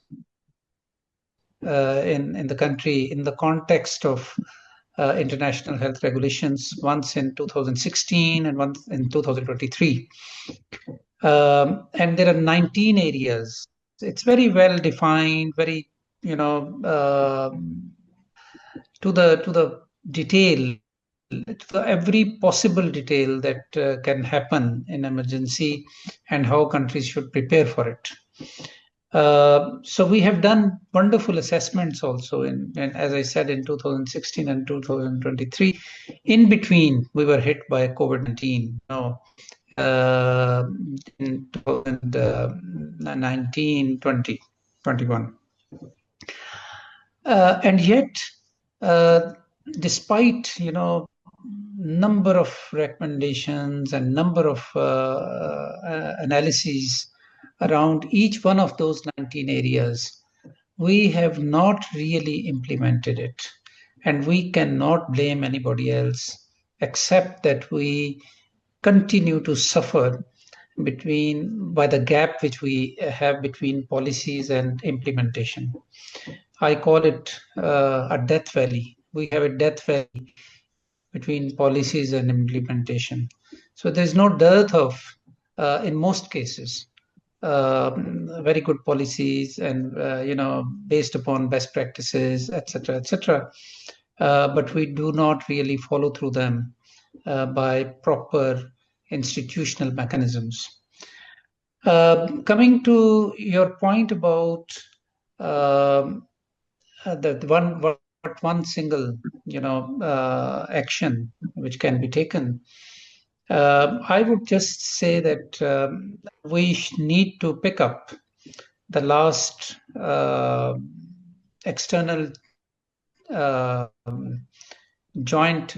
Speaker 5: in the country in the context of international health regulations, once in 2016 and once in 2023. And there are 19 areas. It's very well defined, very, to the detail, to every possible detail that can happen in emergency and how countries should prepare for it. So we have done wonderful assessments also in as I said, in 2016 and 2023. In between, we were hit by COVID-19. In 2019, 20, 21. And yet, despite, number of recommendations and number of analyses around each one of those 19 areas, we have not really implemented it. And we cannot blame anybody else, except that we continue to suffer by the gap which we have between policies and implementation. I call it a death valley. We have a death valley between policies and implementation. So there's no dearth of, in most cases, very good policies and, based upon best practices, etc., etc. But we do not really follow through them by proper institutional mechanisms. Coming to your point about the one single, action which can be taken, I would just say that we need to pick up the last external joint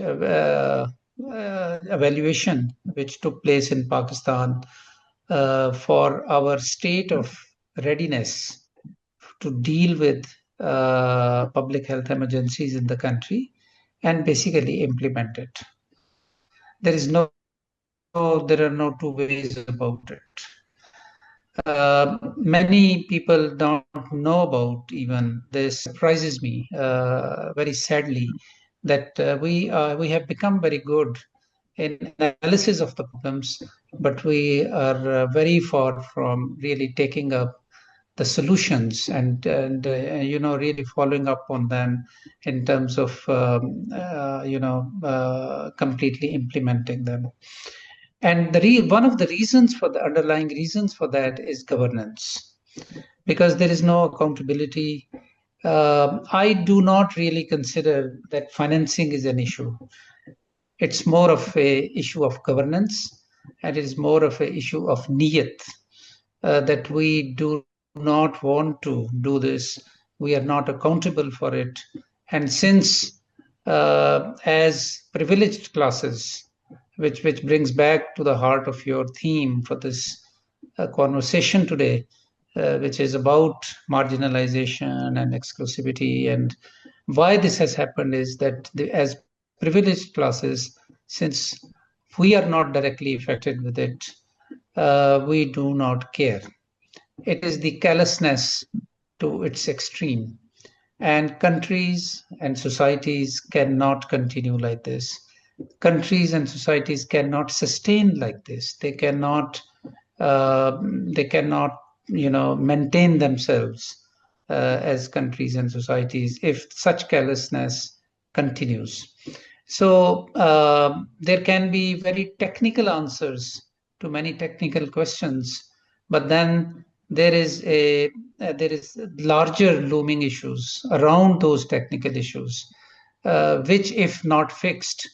Speaker 5: evaluation which took place in Pakistan for our state of readiness to deal with public health emergencies in the country and basically implement it. There are no two ways about it. Many people don't know about even this. Surprises me very sadly that we have become very good in analysis of the problems, but we are very far from really taking up the solutions and really following up on them in terms of completely implementing them. And one of the reasons for the underlying reasons for that is governance, because there is no accountability. I do not really consider that financing is an issue. It's more of a issue of governance, and it is more of an issue of niyat, that we do not want to do this. We are not accountable for it. And since as privileged classes, which brings back to the heart of your theme for this conversation today, which is about marginalization and exclusivity, and why this has happened is that as privileged classes, since we are not directly affected with it, we do not care. It is the callousness to its extreme. And countries and societies cannot continue like this. Countries and societies cannot sustain like this. They cannot maintain themselves as countries and societies if such callousness continues. So there can be very technical answers to many technical questions, but then there is larger looming issues around those technical issues, which, if not fixed,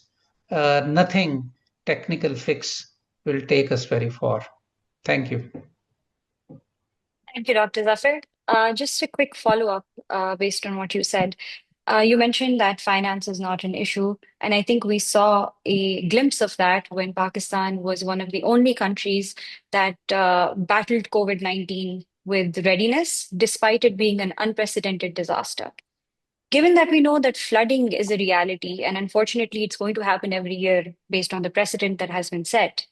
Speaker 5: nothing technical fix will take us very far. Thank you.
Speaker 4: Thank you, Dr. Zafar. Just a quick follow-up based on what you said. You mentioned that finance is not an issue, and I think we saw a glimpse of that when Pakistan was one of the only countries that battled COVID-19 with readiness, despite it being an unprecedented disaster. Given that we know that flooding is a reality, and unfortunately it's going to happen every year based on the precedent that has been set,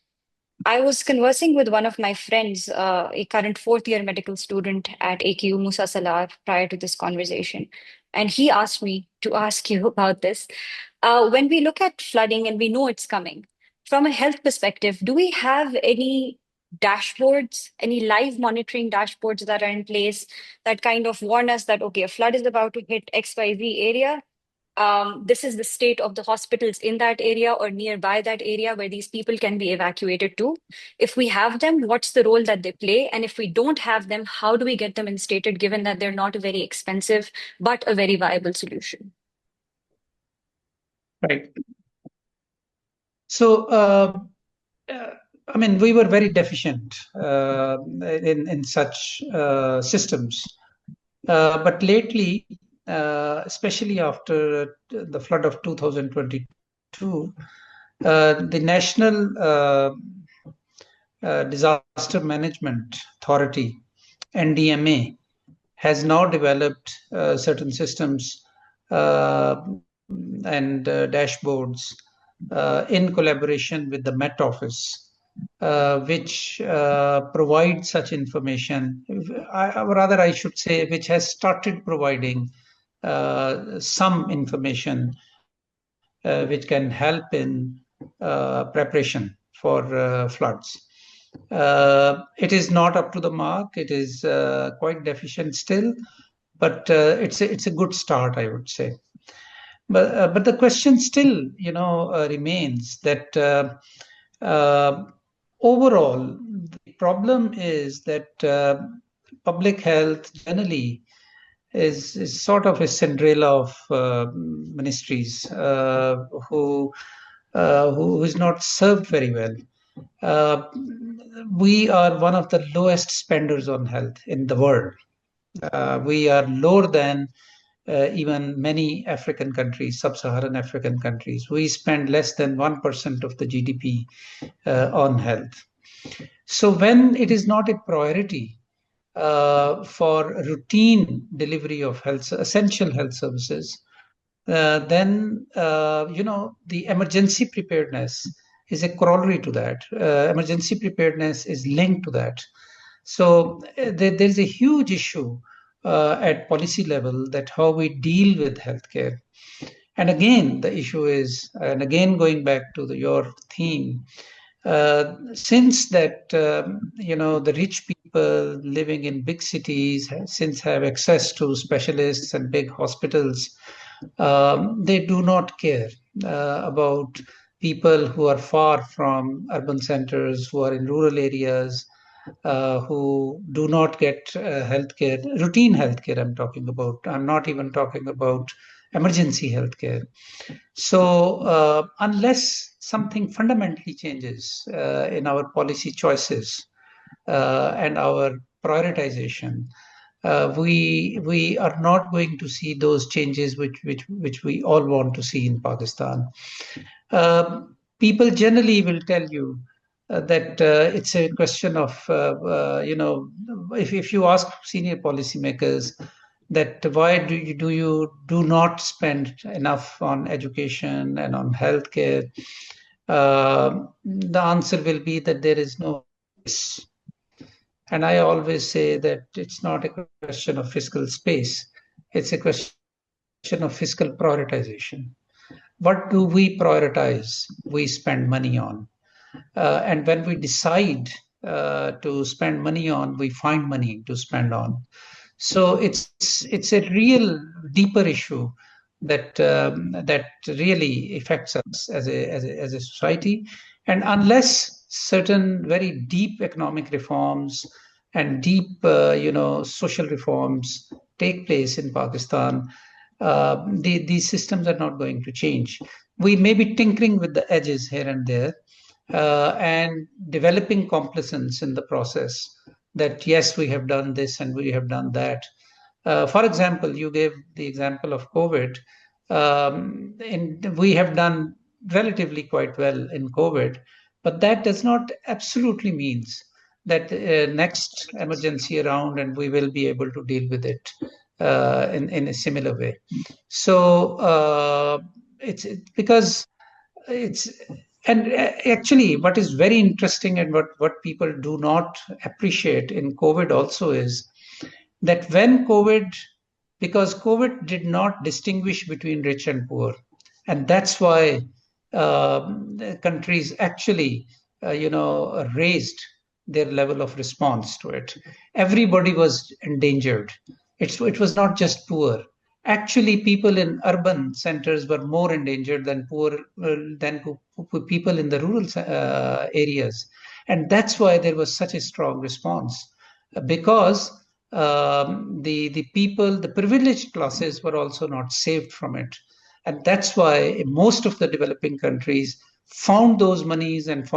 Speaker 4: I was conversing with one of my friends, a current fourth-year medical student at AKU, Musa Salar, prior to this conversation. And he asked me to ask you about this. When we look at flooding and we know it's coming, from a health perspective, do we have any dashboards, any live monitoring dashboards that are in place that kind of warn us that, okay, a flood is about to hit XYZ area? This is the state of the hospitals in that area or nearby that area where these people can be evacuated to. If we have them, what's the role that they play? And if we don't have them, how do we get them instated, given that they're not a very expensive, but a very viable solution?
Speaker 5: Right. So, I mean, we were very deficient in such systems. But lately, especially after the flood of 2022, the National Disaster Management Authority, NDMA, has now developed certain systems and dashboards in collaboration with the Met Office, which provide such information, rather I should say, which has started providing some information which can help in preparation for floods. It is not up to the mark. It is quite deficient still, but it's a good start, I would say. But the question still, remains that overall, the problem is that public health generally is sort of a Cinderella of ministries who is not served very well. We are one of the lowest spenders on health in the world. We are lower than even many African countries, sub-Saharan African countries. We spend less than 1% of the GDP on health. So when it is not a priority for routine delivery of health, essential health services, then the emergency preparedness is a corollary to that. Emergency preparedness is linked to that. So there's a huge issue at policy level that how we deal with healthcare. And again, the issue is, and again going back to your theme, since that the rich people living in big cities since have access to specialists and big hospitals, they do not care about people who are far from urban centers, who are in rural areas, who do not get healthcare, routine healthcare. I'm talking about. I'm not even talking about emergency healthcare. So unless something fundamentally changes in our policy choices and our prioritization, we are not going to see those changes which we all want to see in Pakistan. People generally will tell you that it's a question of if you ask senior policymakers that why do you not spend enough on education and on healthcare, the answer will be that there is no. And I always say that it's not a question of fiscal space. It's a question of fiscal prioritization. What do we prioritize? We spend money on. And when we decide to spend money on, we find money to spend on. So it's a real deeper issue that really affects us as a society. And unless certain very deep economic reforms and deep social reforms take place in Pakistan, these systems are not going to change. We may be tinkering with the edges here and there and developing complacence in the process, that yes, we have done this and we have done that. For example, you gave the example of COVID, and we have done relatively quite well in COVID, but that does not absolutely means that next emergency around and we will be able to deal with it in a similar way. So it's because it's and actually what is very interesting and what people do not appreciate in COVID also is that when COVID, because COVID did not distinguish between rich and poor, and that's why the countries actually, raised their level of response to it. Everybody was endangered. It was not just poor. Actually, people in urban centers were more endangered than people in the rural areas, and that's why there was such a strong response because the people, the privileged classes, were also not saved from it, and that's why most of the developing countries found those monies and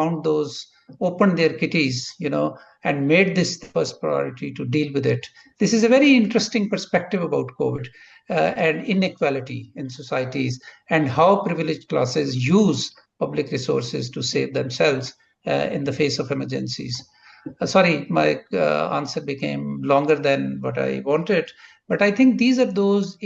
Speaker 5: opened their kitties, and made this the first priority to deal with it. This is a very interesting perspective about COVID and inequality in societies and how privileged classes use public resources to save themselves in the face of emergencies. Sorry, my answer became longer than what I wanted, but I think these are those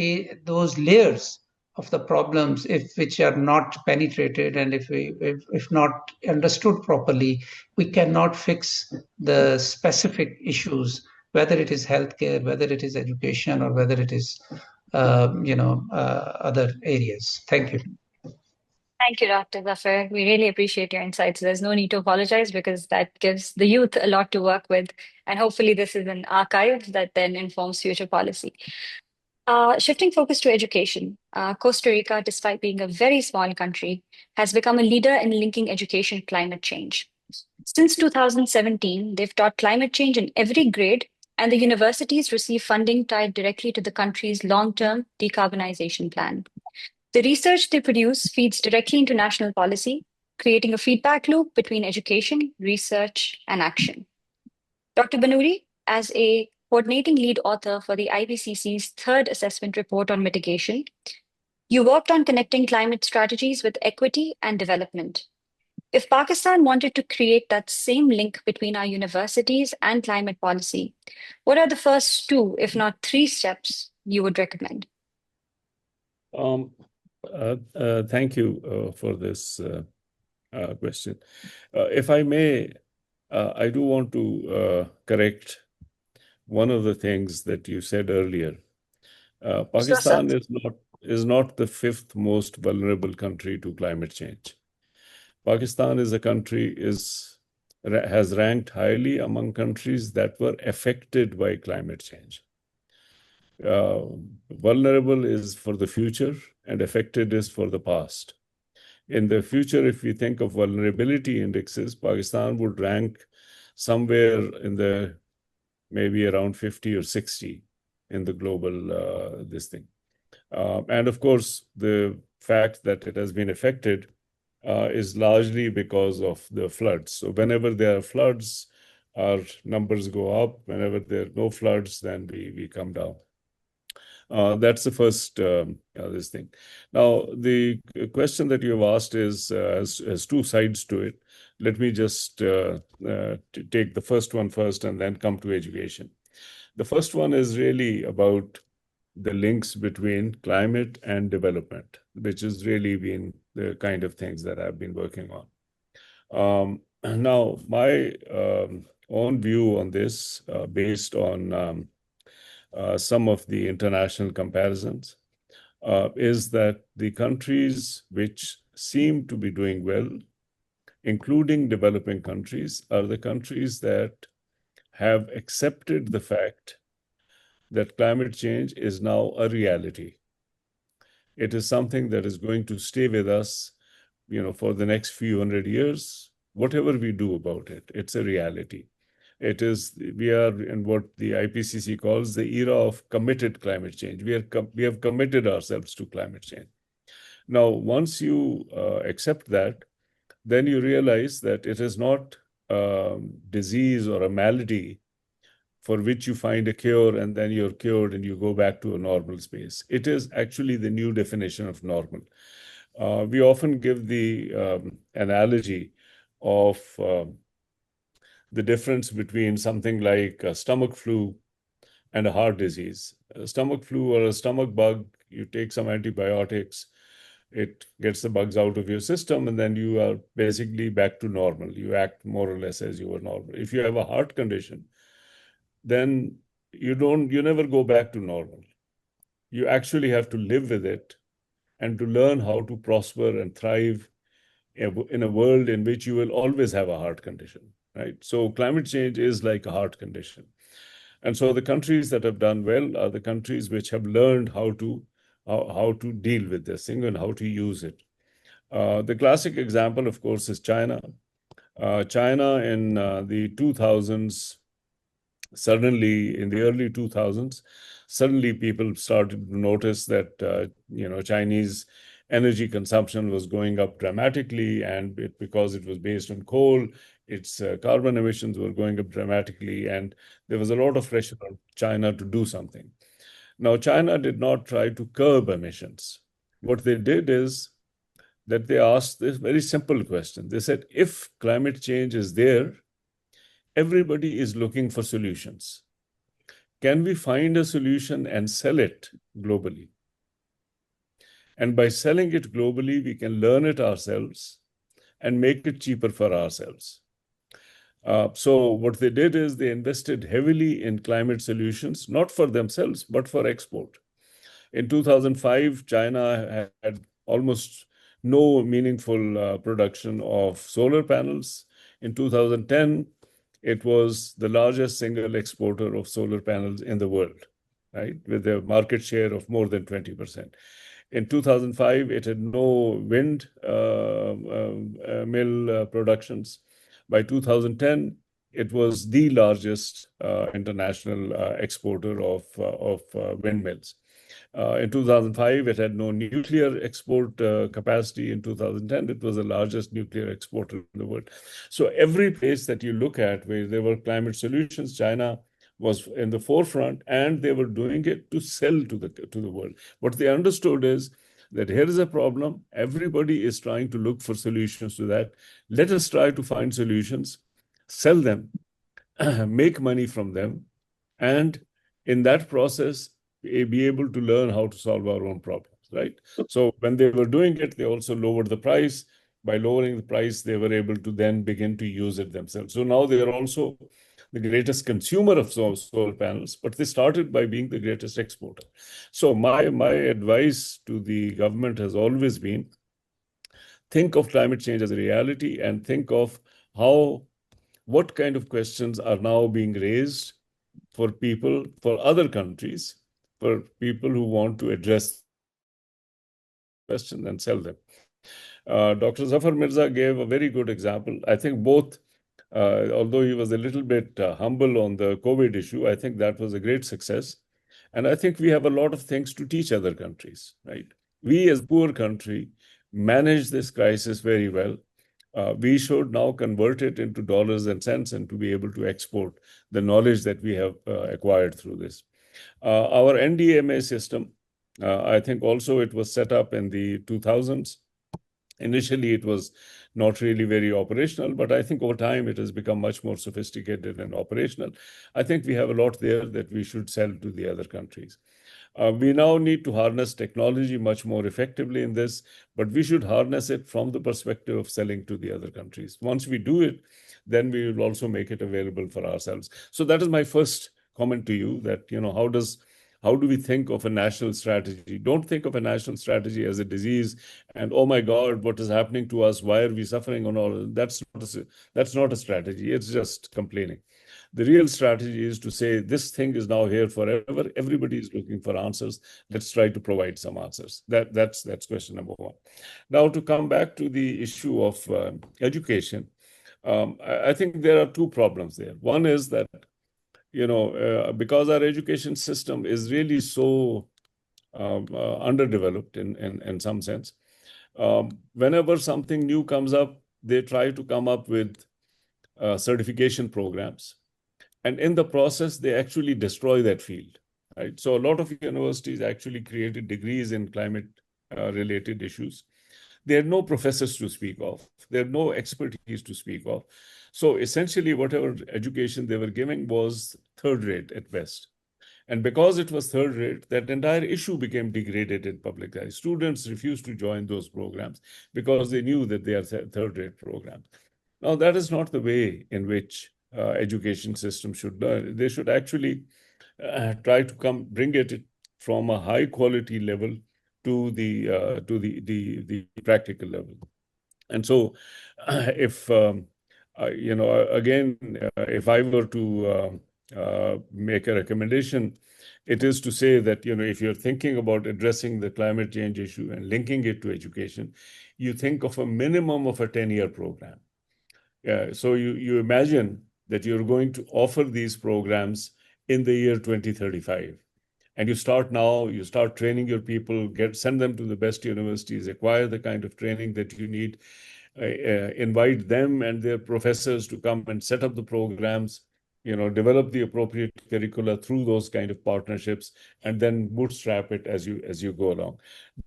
Speaker 5: layers of the problems which are not penetrated, and if not understood properly, we cannot fix the specific issues, whether it is healthcare, whether it is education, or whether it is other areas. Thank you.
Speaker 4: Thank you, Dr. Zafar. We really appreciate your insights. There's no need to apologize because that gives the youth a lot to work with. And hopefully, this is an archive that then informs future policy. Shifting focus to education, Costa Rica, despite being a very small country, has become a leader in linking education to climate change. Since 2017, they've taught climate change in every grade, and the universities receive funding tied directly to the country's long-term decarbonization plan. The research they produce feeds directly into national policy, creating a feedback loop between education, research, and action. Dr. Banuri, as a coordinating lead author for the IPCC's third assessment report on mitigation, you worked on connecting climate strategies with equity and development. If Pakistan wanted to create that same link between our universities and climate policy, what are the first 2, if not 3 steps you would recommend?
Speaker 3: Thank you for this question. If I may, I do want to correct one of the things that you said earlier. Pakistan is not the 5th most vulnerable country to climate change. Pakistan is a country has ranked highly among countries that were affected by climate change. Vulnerable is for the future and affected is for the past. In the future, if we think of vulnerability indexes, Pakistan would rank somewhere in the maybe around 50 or 60 in the global this thing. And of course, the fact that it has been affected is largely because of the floods. So whenever there are floods, our numbers go up. Whenever there are no floods, then we come down. That's the first this thing. Now, the question that you have asked has 2 sides to it. Let me just take the first one first and then come to education. The first one is really about the links between climate and development, which has really been the kind of things that I've been working on. Now, my own view on this, based on some of the international comparisons, is that the countries which seem to be doing well, including developing countries, are the countries that have accepted the fact that climate change is now a reality. It is something that is going to stay with us, for the next few hundred years. Whatever we do about it, it's a reality. We are in what the IPCC calls the era of committed climate change. We have committed ourselves to climate change. Now, once you accept that, then you realize that it is not disease or a malady for which you find a cure and then you're cured and you go back to a normal space. It is actually the new definition of normal. We often give the analogy of the difference between something like a stomach flu and a heart disease. A stomach flu or a stomach bug, you take some antibiotics, it gets the bugs out of your system, and then you are basically back to normal. You act more or less as you were normal. If you have a heart condition, then you never go back to normal. You actually have to live with it and to learn how to prosper and thrive in a world in which you will always have a heart condition, right? So climate change is like a heart condition. And so the countries that have done well are the countries which have learned how to deal with this thing and how to use it. The classic example, of course, is China. China in the 2000s, suddenly in the early 2000s, suddenly people started to notice that Chinese energy consumption was going up dramatically, and because it was based on coal, its carbon emissions were going up dramatically, and there was a lot of pressure on China to do something. Now, China did not try to curb emissions. What they did is that they asked this very simple question. They said, if climate change is there, everybody is looking for solutions. Can we find a solution and sell it globally? And by selling it globally, we can learn it ourselves and make it cheaper for ourselves. So what they did is they invested heavily in climate solutions, not for themselves, but for export. In 2005, China had almost no meaningful production of solar panels. In 2010, it was the largest single exporter of solar panels in the world, right, with a market share of more than 20%. In 2005, it had no wind mill productions. By 2010, it was the largest international exporter of windmills. In 2005, it had no nuclear export capacity. In 2010, it was the largest nuclear exporter in the world. So every place that you look at where there were climate solutions, China was in the forefront, and they were doing it to sell to the world. What they understood is that here is a problem. Everybody is trying to look for solutions to that. Let us try to find solutions, sell them, make money from them, and in that process, be able to learn how to solve our own problems, right? So when they were doing it, they also lowered the price. By lowering the price, they were able to then begin to use it themselves. So now they are also the greatest consumer of solar panels, but they started by being the greatest exporter. So my advice to the government has always been, think of climate change as a reality and think of what kind of questions are now being raised for people, for other countries, for people who want to address questions and sell them. Dr. Zafar Mirza gave a very good example. I think both, although he was a little bit humble on the COVID issue, I think that was a great success. And I think we have a lot of things to teach other countries, right? We as a poor country manage this crisis very well. We should now convert it into dollars and cents and to be able to export the knowledge that we have acquired through this. Our NDMA system, I think also it was set up in the 2000s. Initially, it was not really very operational, but I think over time it has become much more sophisticated and operational. I think we have a lot there that we should sell to the other countries. We now need to harness technology much more effectively in this, but we should harness it from the perspective of selling to the other countries. Once we do it, then we will also make it available for ourselves. So that is my first comment to you, that, how do we think of a national strategy? Don't think of a national strategy as a disease and, oh my God, what is happening to us? Why are we suffering on all? That's not a strategy. It's just complaining. The real strategy is to say, this thing is now here forever. Everybody is looking for answers. Let's try to provide some answers. That's question number one. Now, to come back to the issue of education, I think there are two problems there. One is that, because our education system is really so underdeveloped in some sense, whenever something new comes up, they try to come up with certification programs. And in the process, they actually destroy that field, right? So a lot of universities actually created degrees in climate related issues. There are no professors to speak of. There are no expertise to speak of. So essentially, whatever education they were giving was third rate at best. And because it was third rate, that entire issue became degraded in public eye. Students refused to join those programs because they knew that they are third rate programs. Now, that is not the way in which education system should learn. They should actually try to bring it from a high quality level to the practical level. And so, if again, if I were to make a recommendation, it is to say that if you're thinking about addressing the climate change issue and linking it to education, you think of a minimum of a 10-year program. So you imagine that you're going to offer these programs in the year 2035. And you start now, you start training your people, send them to the best universities, acquire the kind of training that you need, invite them and their professors to come and set up the programs, develop the appropriate curricula through those kind of partnerships, and then bootstrap it as you go along.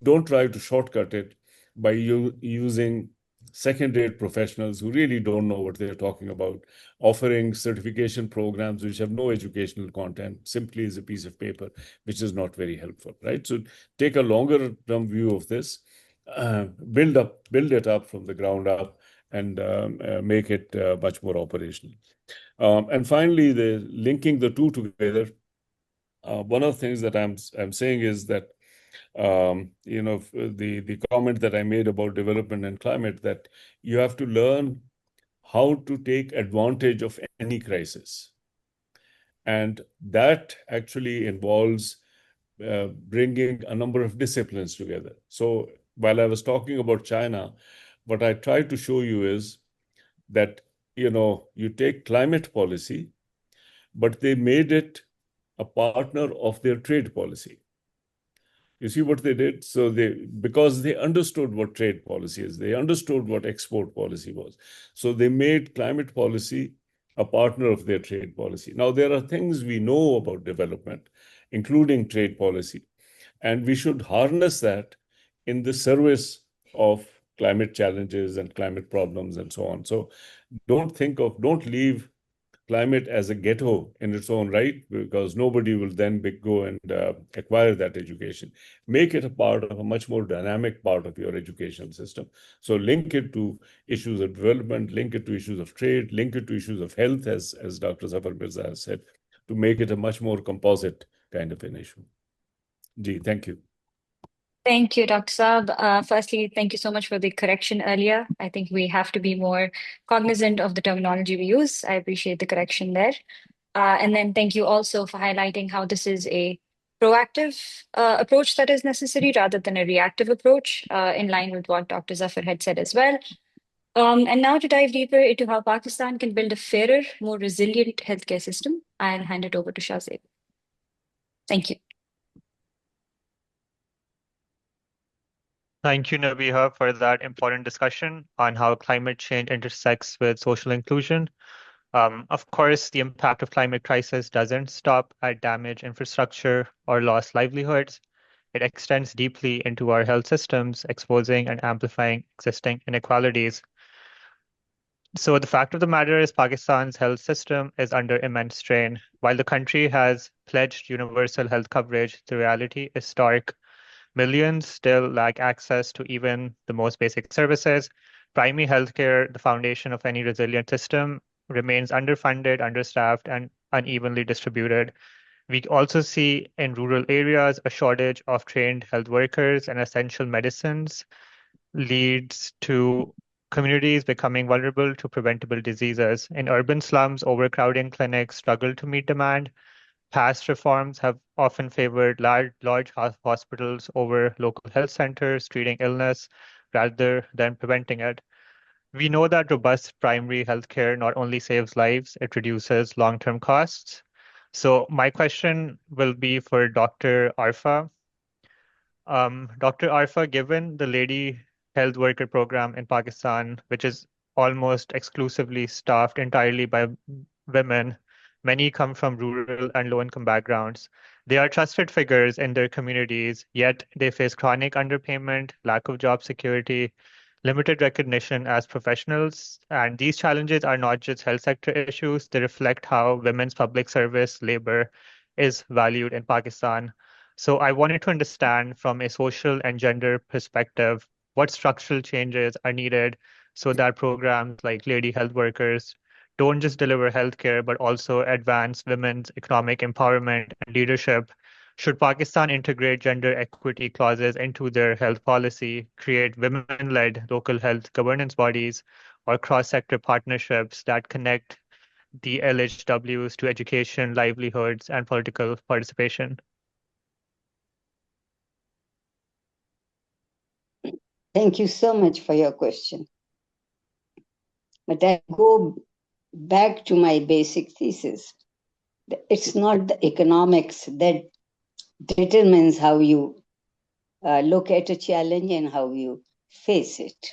Speaker 3: Don't try to shortcut it by using second-rate professionals who really don't know what they're talking about, offering certification programs which have no educational content, simply as a piece of paper, which is not very helpful, right? So take a longer-term view of this, build it up from the ground up, and make it much more operational. And finally, linking the two together. One of the things that I'm saying is that the comment that I made about development and climate, that you have to learn how to take advantage of any crisis. And that actually involves bringing a number of disciplines together. So while I was talking about China, what I tried to show you is that, you take climate policy, but they made it a partner of their trade policy. You see what they did? So because they understood what trade policy is, they understood what export policy was. So they made climate policy a partner of their trade policy. Now, there are things we know about development, including trade policy, and we should harness that in the service of climate challenges and climate problems and so on. So don't leave climate as a ghetto in its own right, because nobody will then go and acquire that education. Make it a part of a much more dynamic part of your educational system. So link it to issues of development, link it to issues of trade, link it to issues of health, as Dr. Zafar Mirza has said, to make it a much more composite kind of an issue. Gee, thank you.
Speaker 4: Thank you, Dr. Saab. Firstly, thank you so much for the correction earlier. I think we have to be more cognizant of the terminology we use. I appreciate the correction there. And then thank you also for highlighting how this is a proactive approach that is necessary rather than a reactive approach, in line with what Dr. Zafar had said as well. And now to dive deeper into how Pakistan can build a fairer, more resilient healthcare system, I'll hand it over to Shahzeb. Thank you.
Speaker 8: Thank you, Nabiha, for that important discussion on how climate change intersects with social inclusion. Of course, the impact of climate crisis doesn't stop at damaged infrastructure or lost livelihoods. It extends deeply into our health systems, exposing and amplifying existing inequalities. So the fact of the matter is Pakistan's health system is under immense strain. While the country has pledged universal health coverage, the reality is stark. Millions still lack access to even the most basic services. Primary healthcare, the foundation of any resilient system, remains underfunded, understaffed, and unevenly distributed. We also see in rural areas a shortage of trained health workers and essential medicines leads to communities becoming vulnerable to preventable diseases. In urban slums, overcrowding clinics struggle to meet demand. Past reforms have often favored large hospitals over local health centers, treating illness rather than preventing it. We know that robust primary healthcare not only saves lives, it reduces long-term costs. So my question will be for Dr. Arfa. Dr. Arfa, given the Lady Health Worker Program in Pakistan, which is almost exclusively staffed entirely by women, Many come from rural and low-income backgrounds. They are trusted figures in their communities, yet they face chronic underpayment, lack of job security, limited recognition as professionals. And these challenges are not just health sector issues, they reflect how women's public service labor is valued in Pakistan. So I wanted to understand from a social and gender perspective what structural changes are needed so that programs like Lady Health Workers don't just deliver healthcare, but also advance women's economic empowerment and leadership. Should Pakistan integrate gender equity clauses into their health policy, create women-led local health governance bodies, or cross-sector partnerships that connect the LHWs to education, livelihoods, and political participation?
Speaker 6: Thank you so much for your question. But I go back to my basic thesis. It's not the economics that determines how you look at a challenge and how you face it.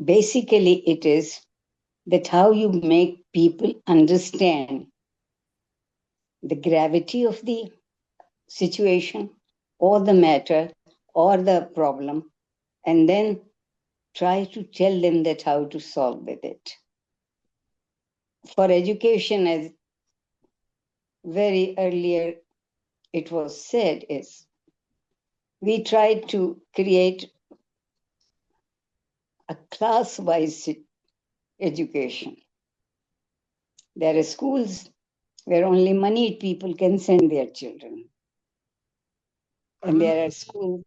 Speaker 6: Basically, it is that how you make people understand the gravity of the situation or the matter or the problem, and then try to tell them that how to solve with it. For education, as very earlier it was said, is we tried to create a class-wise education. There are schools where only moneyed people can send their children. And there are schools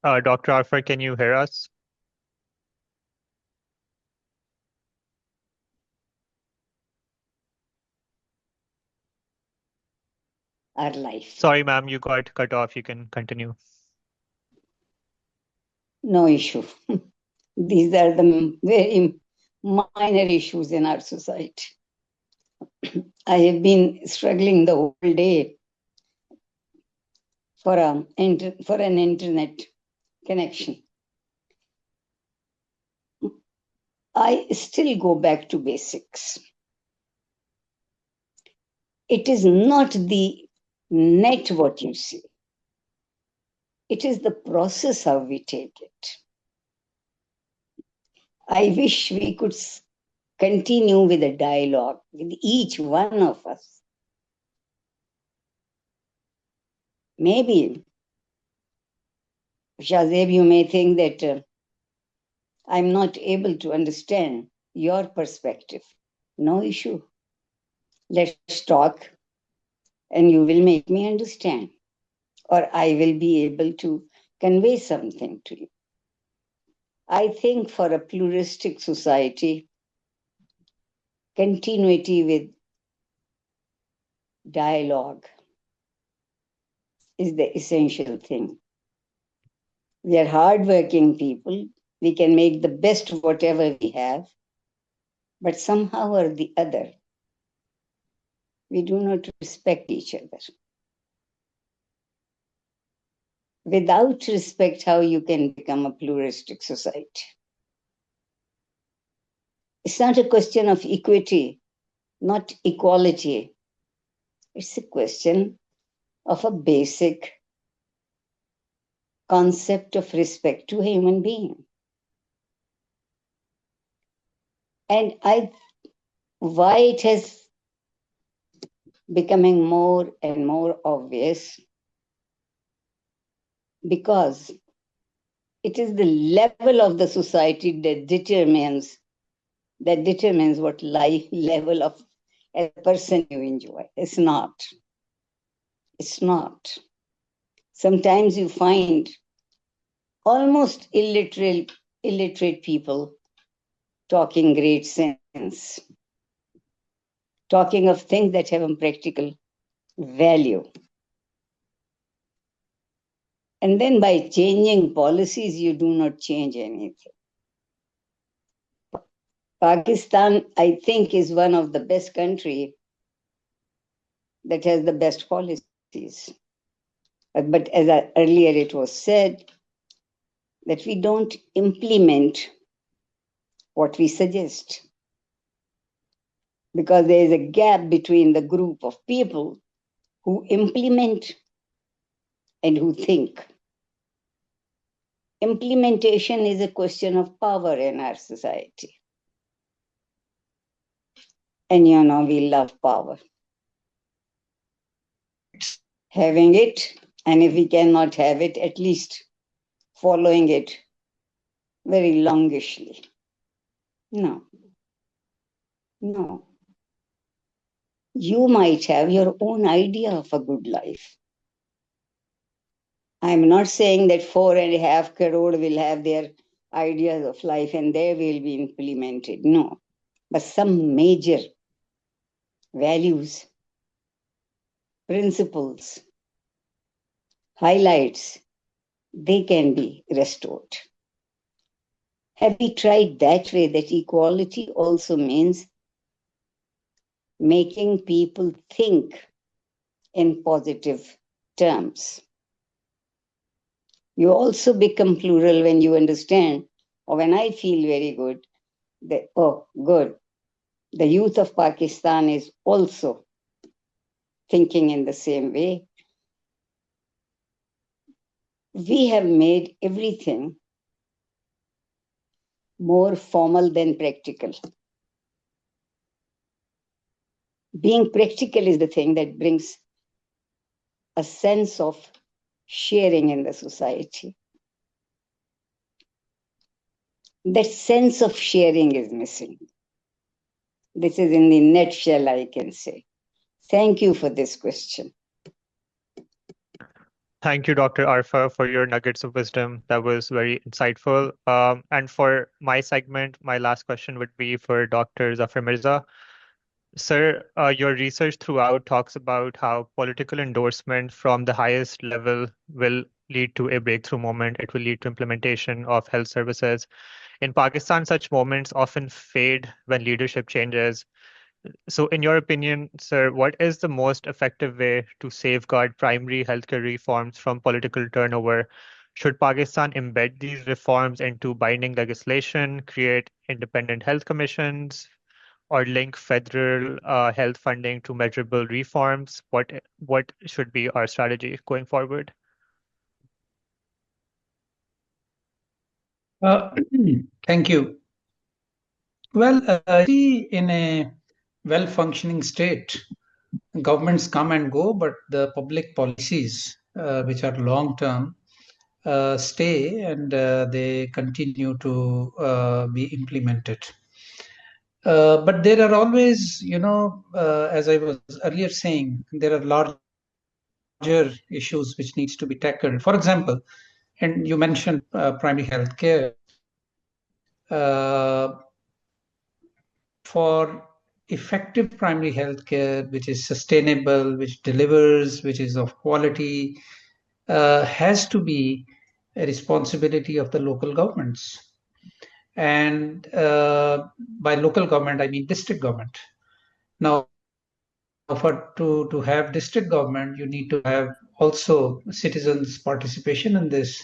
Speaker 8: Dr. Arfa, can you hear us?
Speaker 6: our life.
Speaker 8: Sorry, ma'am, you got cut off. You can continue.
Speaker 6: No issue. These are the very minor issues in our society. I have been struggling the whole day for an internet connection. I still go back to basics. It is not the net what you see. It is the process how we take it. I wish we could continue with a dialogue with each one of us. Maybe, Shazeb, you may think that I'm not able to understand your perspective. No issue. Let's talk and you will make me understand, or I will be able to convey something to you. I think for a pluralistic society, continuity with dialogue is the essential thing. We are hardworking people. We can make the best of whatever we have, but somehow or the other, we do not respect each other. Without respect, how you can become a pluralistic society? It's not a question of equity, not equality. It's a question of a basic concept of respect to a human being. And why it has becoming more and more obvious, because it is the level of the society that determines what life level of a person you enjoy. It's not. Sometimes you find almost illiterate people talking great sense, talking of things that have a practical value. And then by changing policies, you do not change anything. Pakistan, I think, is one of the best countries that has the best policy. But as earlier it was said, that we don't implement what we suggest, because there is a gap between the group of people who implement and who think. Implementation is a question of power in our society. And we love power. Having it, and if we cannot have it, at least following it very longishly. No. You might have your own idea of a good life. I'm not saying that 4.5 crore will have their ideas of life and they will be implemented. No. But some major values, principles, highlights, they can be restored. Have we tried that way, that equality also means making people think in positive terms? You also become plural when you understand, or when I feel very good, that, oh, good, the youth of Pakistan is also thinking in the same way. We have made everything more formal than practical. Being practical is the thing that brings a sense of sharing in the society. That sense of sharing is missing. This is in the nutshell, I can say. Thank you for this question.
Speaker 8: Thank you, Dr. Arfa, for your nuggets of wisdom. That was very insightful. And for my segment, my last question would be for Dr. Zafar Mirza. Sir, your research throughout talks about how political endorsement from the highest level will lead to a breakthrough moment. It will lead to implementation of health services. In Pakistan, such moments often fade when leadership changes. So, in your opinion, sir, what is the most effective way to safeguard primary healthcare reforms from political turnover? Should Pakistan embed these reforms into binding legislation, create independent health commissions, or link federal health funding to measurable reforms? What should be our strategy going forward?
Speaker 5: Thank you. Well, in a well-functioning state, governments come and go, but the public policies, which are long-term, stay and they continue to be implemented. But there are always, as I was earlier saying, there are larger issues which needs to be tackled. For example, and you mentioned primary health care. For effective primary health care, which is sustainable, which delivers, which is of quality, has to be a responsibility of the local governments. And by local government, I mean district government. Now, to have district government, you need to have also citizens' participation in this.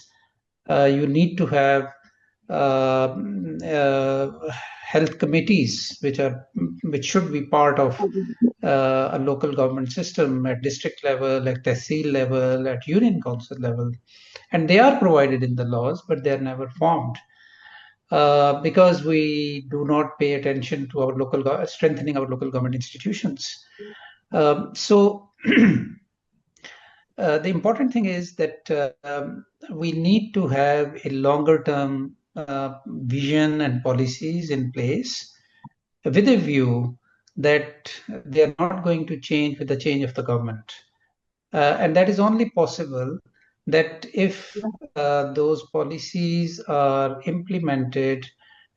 Speaker 5: You need to have health committees, which should be part of a local government system at district level, at tehsil level, at union council level, and they are provided in the laws, but they are never formed because we do not pay attention to our strengthening our local government institutions. So the important thing is that we need to have a longer term vision and policies in place with a view that they are not going to change with the change of the government. And that is only possible that if those policies are implemented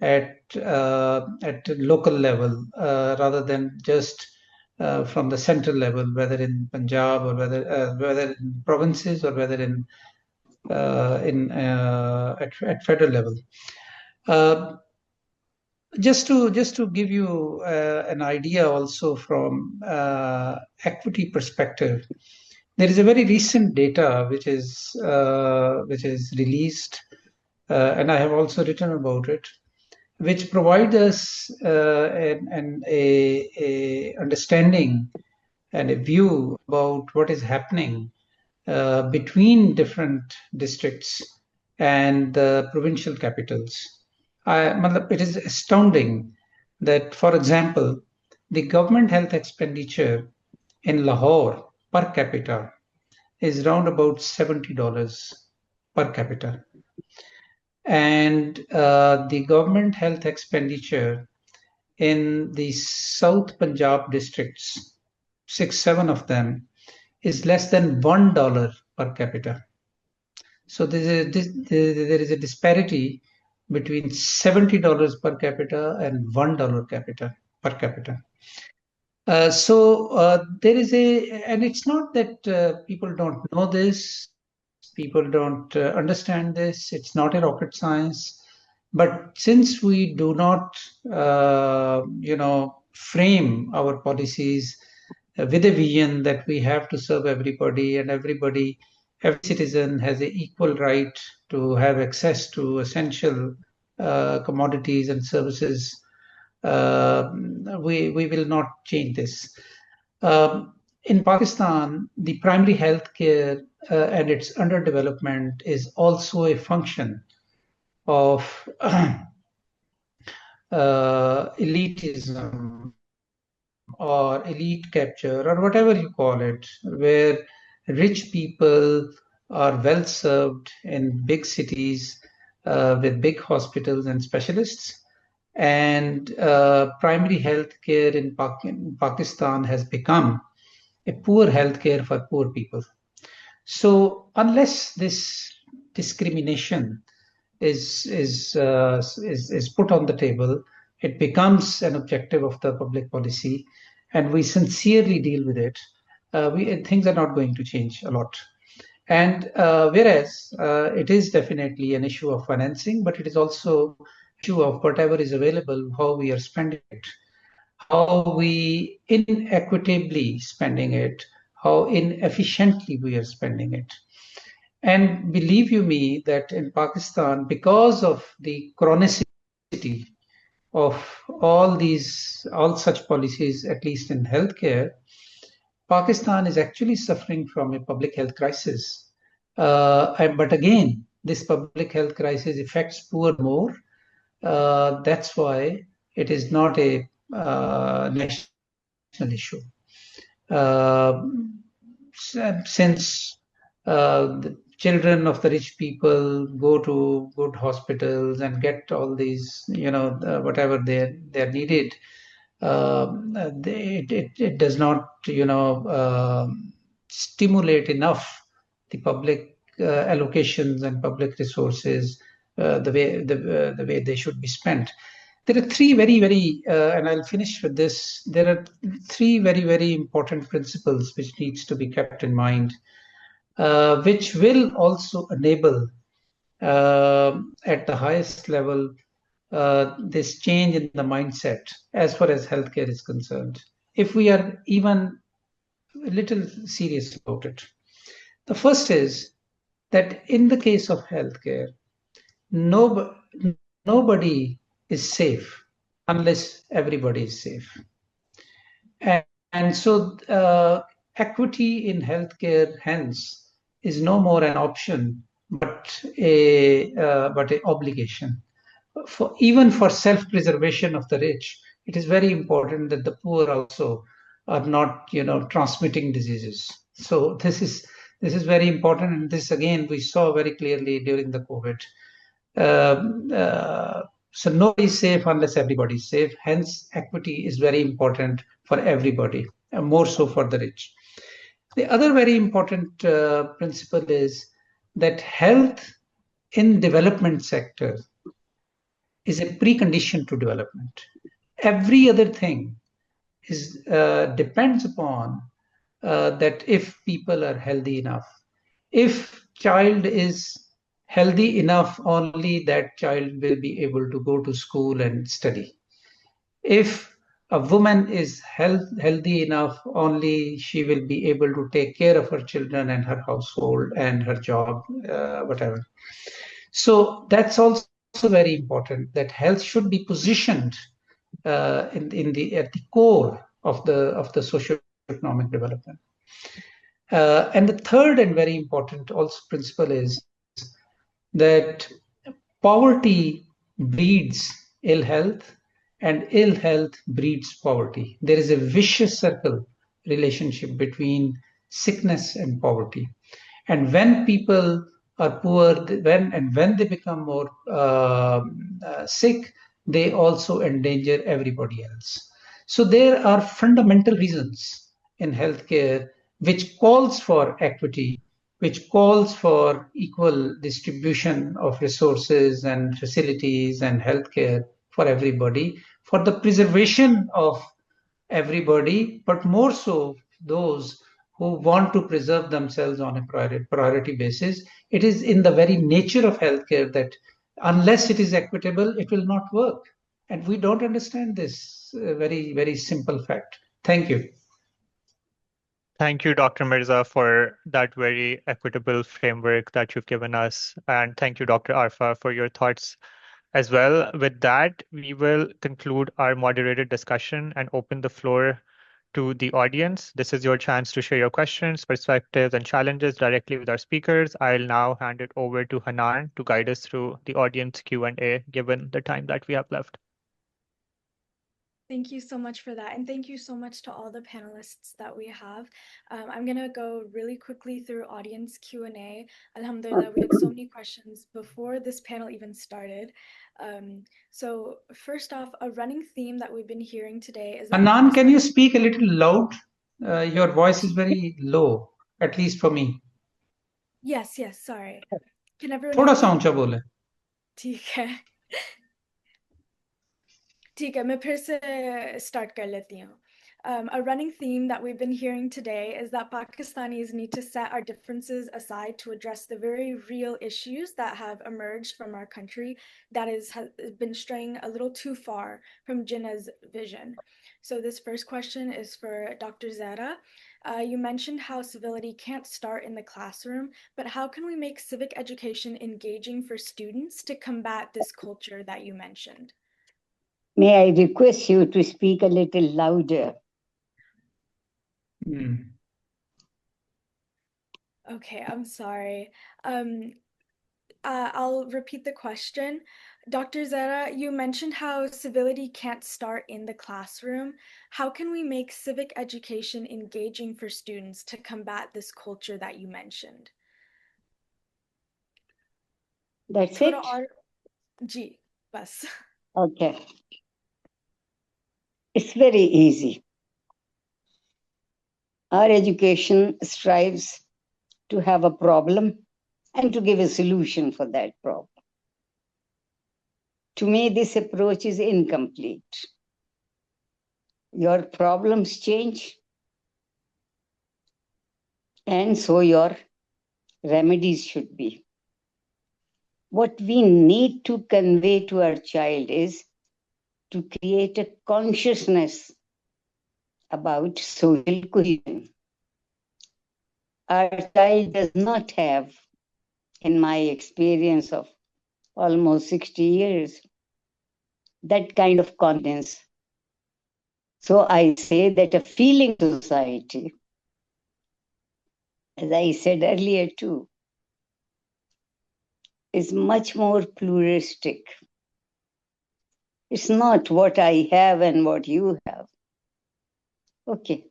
Speaker 5: at local level rather than just from the central level, whether in Punjab or whether in provinces or whether at federal level. Just to give you an idea also from equity perspective, There is a very recent data which is released, and I have also written about it, which provides us a understanding and a view about what is happening between different districts and the provincial capitals. It is astounding that, for example, the government health expenditure in Lahore per capita is round about $70 per capita. And the government health expenditure in the South Punjab districts, 6, 7 of them, is less than $1 per capita. So there is a disparity between $70 per capita and $1 per capita. So there is and it's not that people don't know this, people don't understand this, it's not a rocket science. But since we do not, frame our policies with a vision that we have to serve everybody, and every citizen has an equal right to have access to essential commodities and services, we will not change this. In Pakistan, the primary health care and its underdevelopment is also a function of elitism or elite capture or whatever you call it, where rich people are well served in big cities with big hospitals and specialists. And primary health care in Pakistan has become a poor healthcare for poor people. So unless this discrimination is put on the table, it becomes an objective of the public policy, and we sincerely deal with it. Things are not going to change a lot. And whereas it is definitely an issue of financing, but it is also an issue of whatever is available, how we are spending it, how we inequitably spending it, how inefficiently we are spending it. And believe you me that in Pakistan, because of the chronicity of all such policies, at least in healthcare, Pakistan is actually suffering from a public health crisis. But again, this public health crisis affects poor more. That's why it is not a national issue. Since the children of the rich people go to good hospitals and get all these, whatever they're needed, it does not, stimulate enough the public allocations and public resources the way they should be spent. There are three very, and I'll finish with this. There are three very important principles which needs to be kept in mind, which will also enable at the highest level this change in the mindset as far as healthcare is concerned, if we are even a little serious about it. The first is that in the case of healthcare, nobody is safe unless everybody is safe. And so equity in healthcare, hence, is no more an option, but a obligation. Even for self-preservation of the rich, it is very important that the poor also are not, transmitting diseases. So this is very important, and this again we saw very clearly during the COVID. So nobody is safe unless everybody is safe. Hence, equity is very important for everybody, and more so for the rich. The other very important principle is that health in development sector is a precondition to development. Every other thing is depends upon that if people are healthy enough. If child is healthy enough, only that child will be able to go to school and study. If a woman is healthy enough, only she will be able to take care of her children and her household and her job, whatever. So that's also very important, that health should be positioned at the core of the socio-economic development. And the third and very important also principle is that poverty breeds ill health, and ill health breeds poverty. There is a vicious circle relationship between sickness and poverty. And when people are poor, when they become more sick, they also endanger everybody else. So there are fundamental reasons in healthcare which calls for equity, which calls for equal distribution of resources and facilities and healthcare for everybody, for the preservation of everybody, but more so those who want to preserve themselves on a priority basis. It is in the very nature of healthcare that unless it is equitable, it will not work. And we don't understand this very, very simple fact. Thank you.
Speaker 8: Thank you, Dr. Mirza, for that very equitable framework that you've given us. And thank you, Dr. Arfa, for your thoughts as well. With that, we will conclude our moderated discussion and open the floor to the audience. This is your chance to share your questions, perspectives, and challenges directly with our speakers. I'll now hand it over to Hanan to guide us through the audience Q&A, given the time that we have left.
Speaker 9: Thank you so much for that. And thank you so much to all the panelists that we have. I'm going to go really quickly through audience Q&A. Alhamdulillah, we had so many questions before this panel even started. So first off, a running theme that we've been hearing today is that—
Speaker 5: Hanan, can you speak a little loud? Your voice is very low, at least for me.
Speaker 9: Yes, sorry. Can everyone
Speaker 5: थोड़ा
Speaker 9: hear
Speaker 5: सा
Speaker 9: me?
Speaker 5: ऊंचा बोले.
Speaker 9: ठीक है. ठीक है, मैं फिर से start कर लेती हूँ. A running theme that we've been hearing today is that Pakistanis need to set our differences aside to address the very real issues that have emerged from our country that has been straying a little too far from Jinnah's vision. So this first question is for Dr. Zehra. You mentioned how civility can't start in the classroom, but how can we make civic education engaging for students to combat this culture that you mentioned?
Speaker 6: May I request you to speak a little louder?
Speaker 9: Okay, I'm sorry. I'll repeat the question. Dr. Zehra, you mentioned how civility can't start in the classroom. How can we make civic education engaging for students to combat this culture that you mentioned?
Speaker 6: That's it?
Speaker 9: Ji, bas.
Speaker 6: Okay. It's very easy. Our education strives to have a problem and to give a solution for that problem. To me, this approach is incomplete. Your problems change, and so your remedies should be. What we need to convey to our child is to create a consciousness about social cohesion. Our child does not have, in my experience of almost 60 years, that kind of confidence. So I say that a feeling society, as I said earlier too, is much more pluralistic. It's not what I have and what you have. Okay.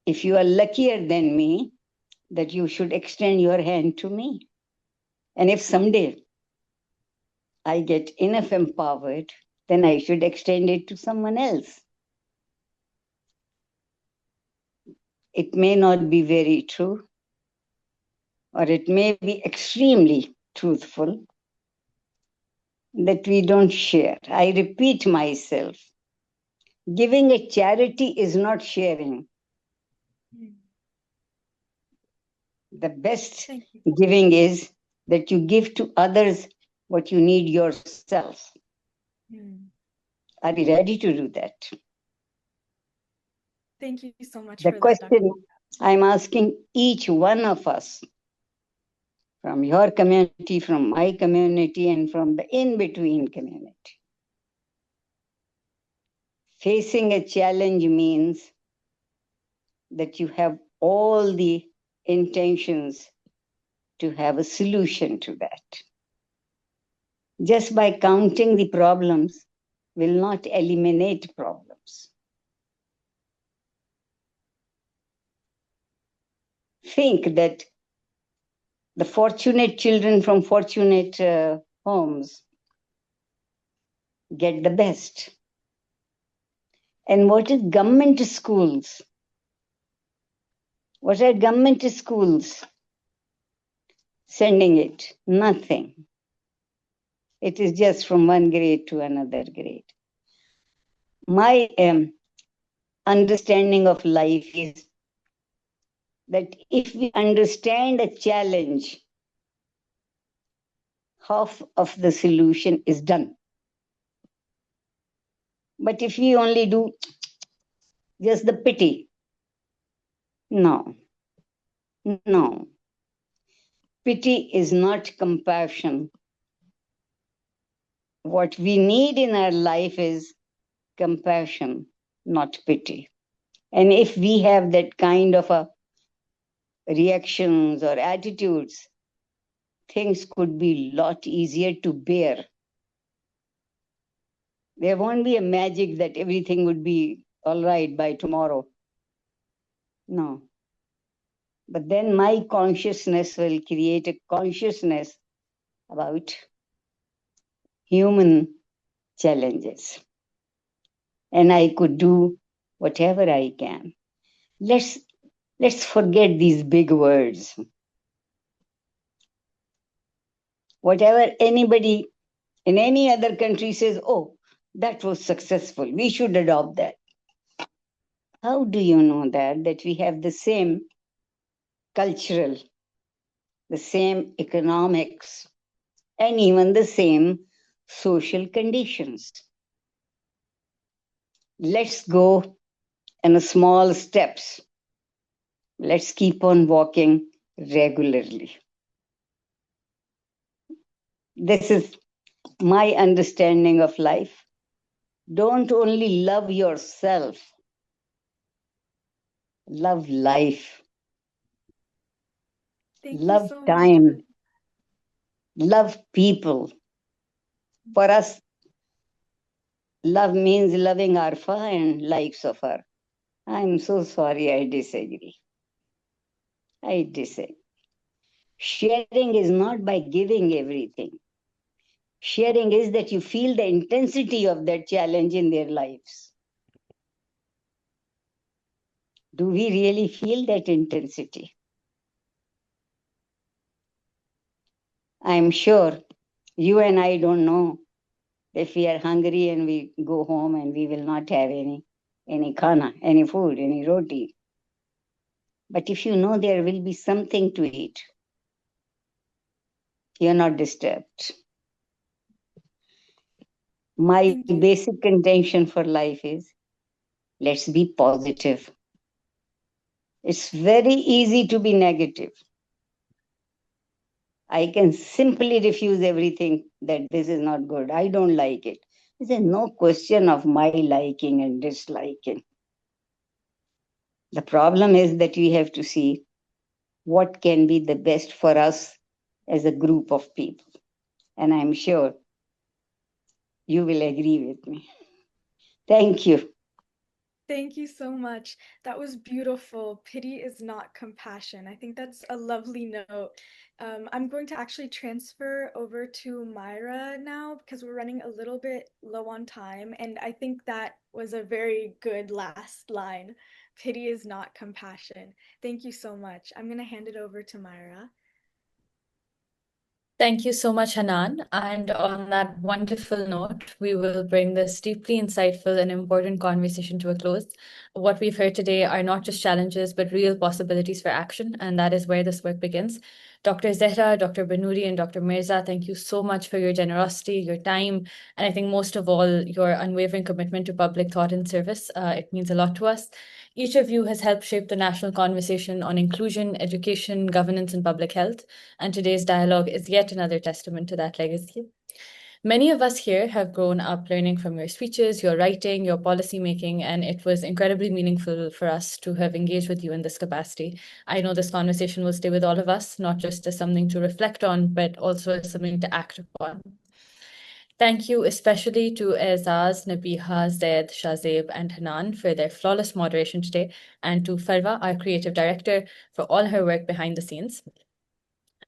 Speaker 6: If you are luckier than me, that you should extend your hand to me. And if someday I get enough empowered, then I should extend it to someone else. It may not be very true, or it may be extremely truthful, that we don't share. I repeat myself. Giving a charity is not sharing. The best giving is that you give to others what you need yourself. Are we ready to do that?
Speaker 9: Thank you so much
Speaker 6: The
Speaker 9: for that, Dr.
Speaker 6: question I'm asking each one of us, from your community, from my community, and from the in-between community. Facing a challenge means that you have all the intentions to have a solution to that. Just by counting the problems will not eliminate problems. Think that the fortunate children from fortunate homes get the best. And what is government schools? What are government schools sending it? Nothing. It is just from one grade to another grade. My understanding of life is that if we understand a challenge, half of the solution is done. But if we only do just the pity, no. Pity is not compassion. What we need in our life is compassion, not pity. And if we have that kind of a reactions or attitudes, things could be a lot easier to bear. There won't be a magic that everything would be all right by tomorrow. No. But then my consciousness will create a consciousness about human challenges. And I could do whatever I can. Let's forget these big words. Whatever anybody in any other country says, oh, that was successful, we should adopt that. How do you know that we have the same cultural, the same economics, and even the same social conditions? Let's go in small steps. Let's keep on walking regularly. This is my understanding of life. Don't only love yourself, love life.
Speaker 9: Thank
Speaker 6: love
Speaker 9: you so
Speaker 6: time,
Speaker 9: much.
Speaker 6: love people. For us, love means loving Arfa and like Zafar. I'm so sorry, I disagree. I disagree. Sharing is not by giving everything. Sharing is that you feel the intensity of that challenge in their lives. Do we really feel that intensity? I'm sure you and I don't know if we are hungry and we go home and we will not have any khana, any food, any roti. But if you know there will be something to eat, you're not disturbed. My basic intention for life is, let's be positive. It's very easy to be negative. I can simply refuse everything that this is not good. I don't like it. There's no question of my liking and disliking. The problem is that we have to see what can be the best for us as a group of people. And I'm sure you will agree with me. Thank you.
Speaker 9: Thank you so much. That was beautiful. Pity is not compassion. I think that's a lovely note. I'm going to actually transfer over to Myra now because we're running a little bit low on time. And I think that was a very good last line. Pity is not compassion. Thank you so much. I'm going to hand it over to Myra.
Speaker 1: Thank you so much, Hanan. And on that wonderful note, we will bring this deeply insightful and important conversation to a close. What we've heard today are not just challenges, but real possibilities for action, and that is where this work begins. Dr. Zehra, Dr. Banuri, and Dr. Mirza, thank you so much for your generosity, your time, and I think most of all, your unwavering commitment to public thought and service. It means a lot to us. Each of you has helped shape the national conversation on inclusion, education, governance, and public health, and today's dialogue is yet another testament to that legacy. Many of us here have grown up learning from your speeches, your writing, your policy making, and it was incredibly meaningful for us to have engaged with you in this capacity. I know this conversation will stay with all of us, not just as something to reflect on, but also as something to act upon. Thank you especially to Azaz, Nabiha, Zaid, Shazeb, and Hanan for their flawless moderation today, and to Farwa, our creative director, for all her work behind the scenes.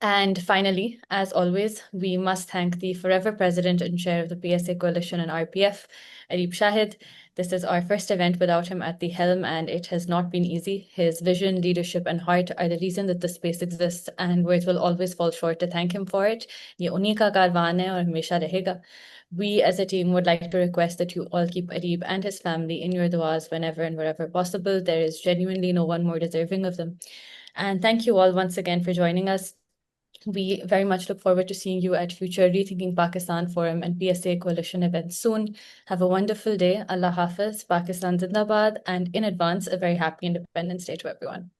Speaker 1: And finally, as always, we must thank the forever president and chair of the PSA Coalition and RPF, Arif Shahid. This is our first event without him at the helm, and it has not been easy. His vision, leadership, and heart are the reason that the space exists, and words will always fall short to thank him for it. Ye unhi ka karwan hai aur hamesha rahega. We as a team would like to request that you all keep Arif and his family in your duas whenever and wherever possible. There is genuinely no one more deserving of them. And thank you all once again for joining us. We very much look forward to seeing you at future Rethinking Pakistan Forum and PSA Coalition events soon. Have a wonderful day. Allah Hafiz, Pakistan Zindabad, and in advance, a very happy Independence Day to everyone.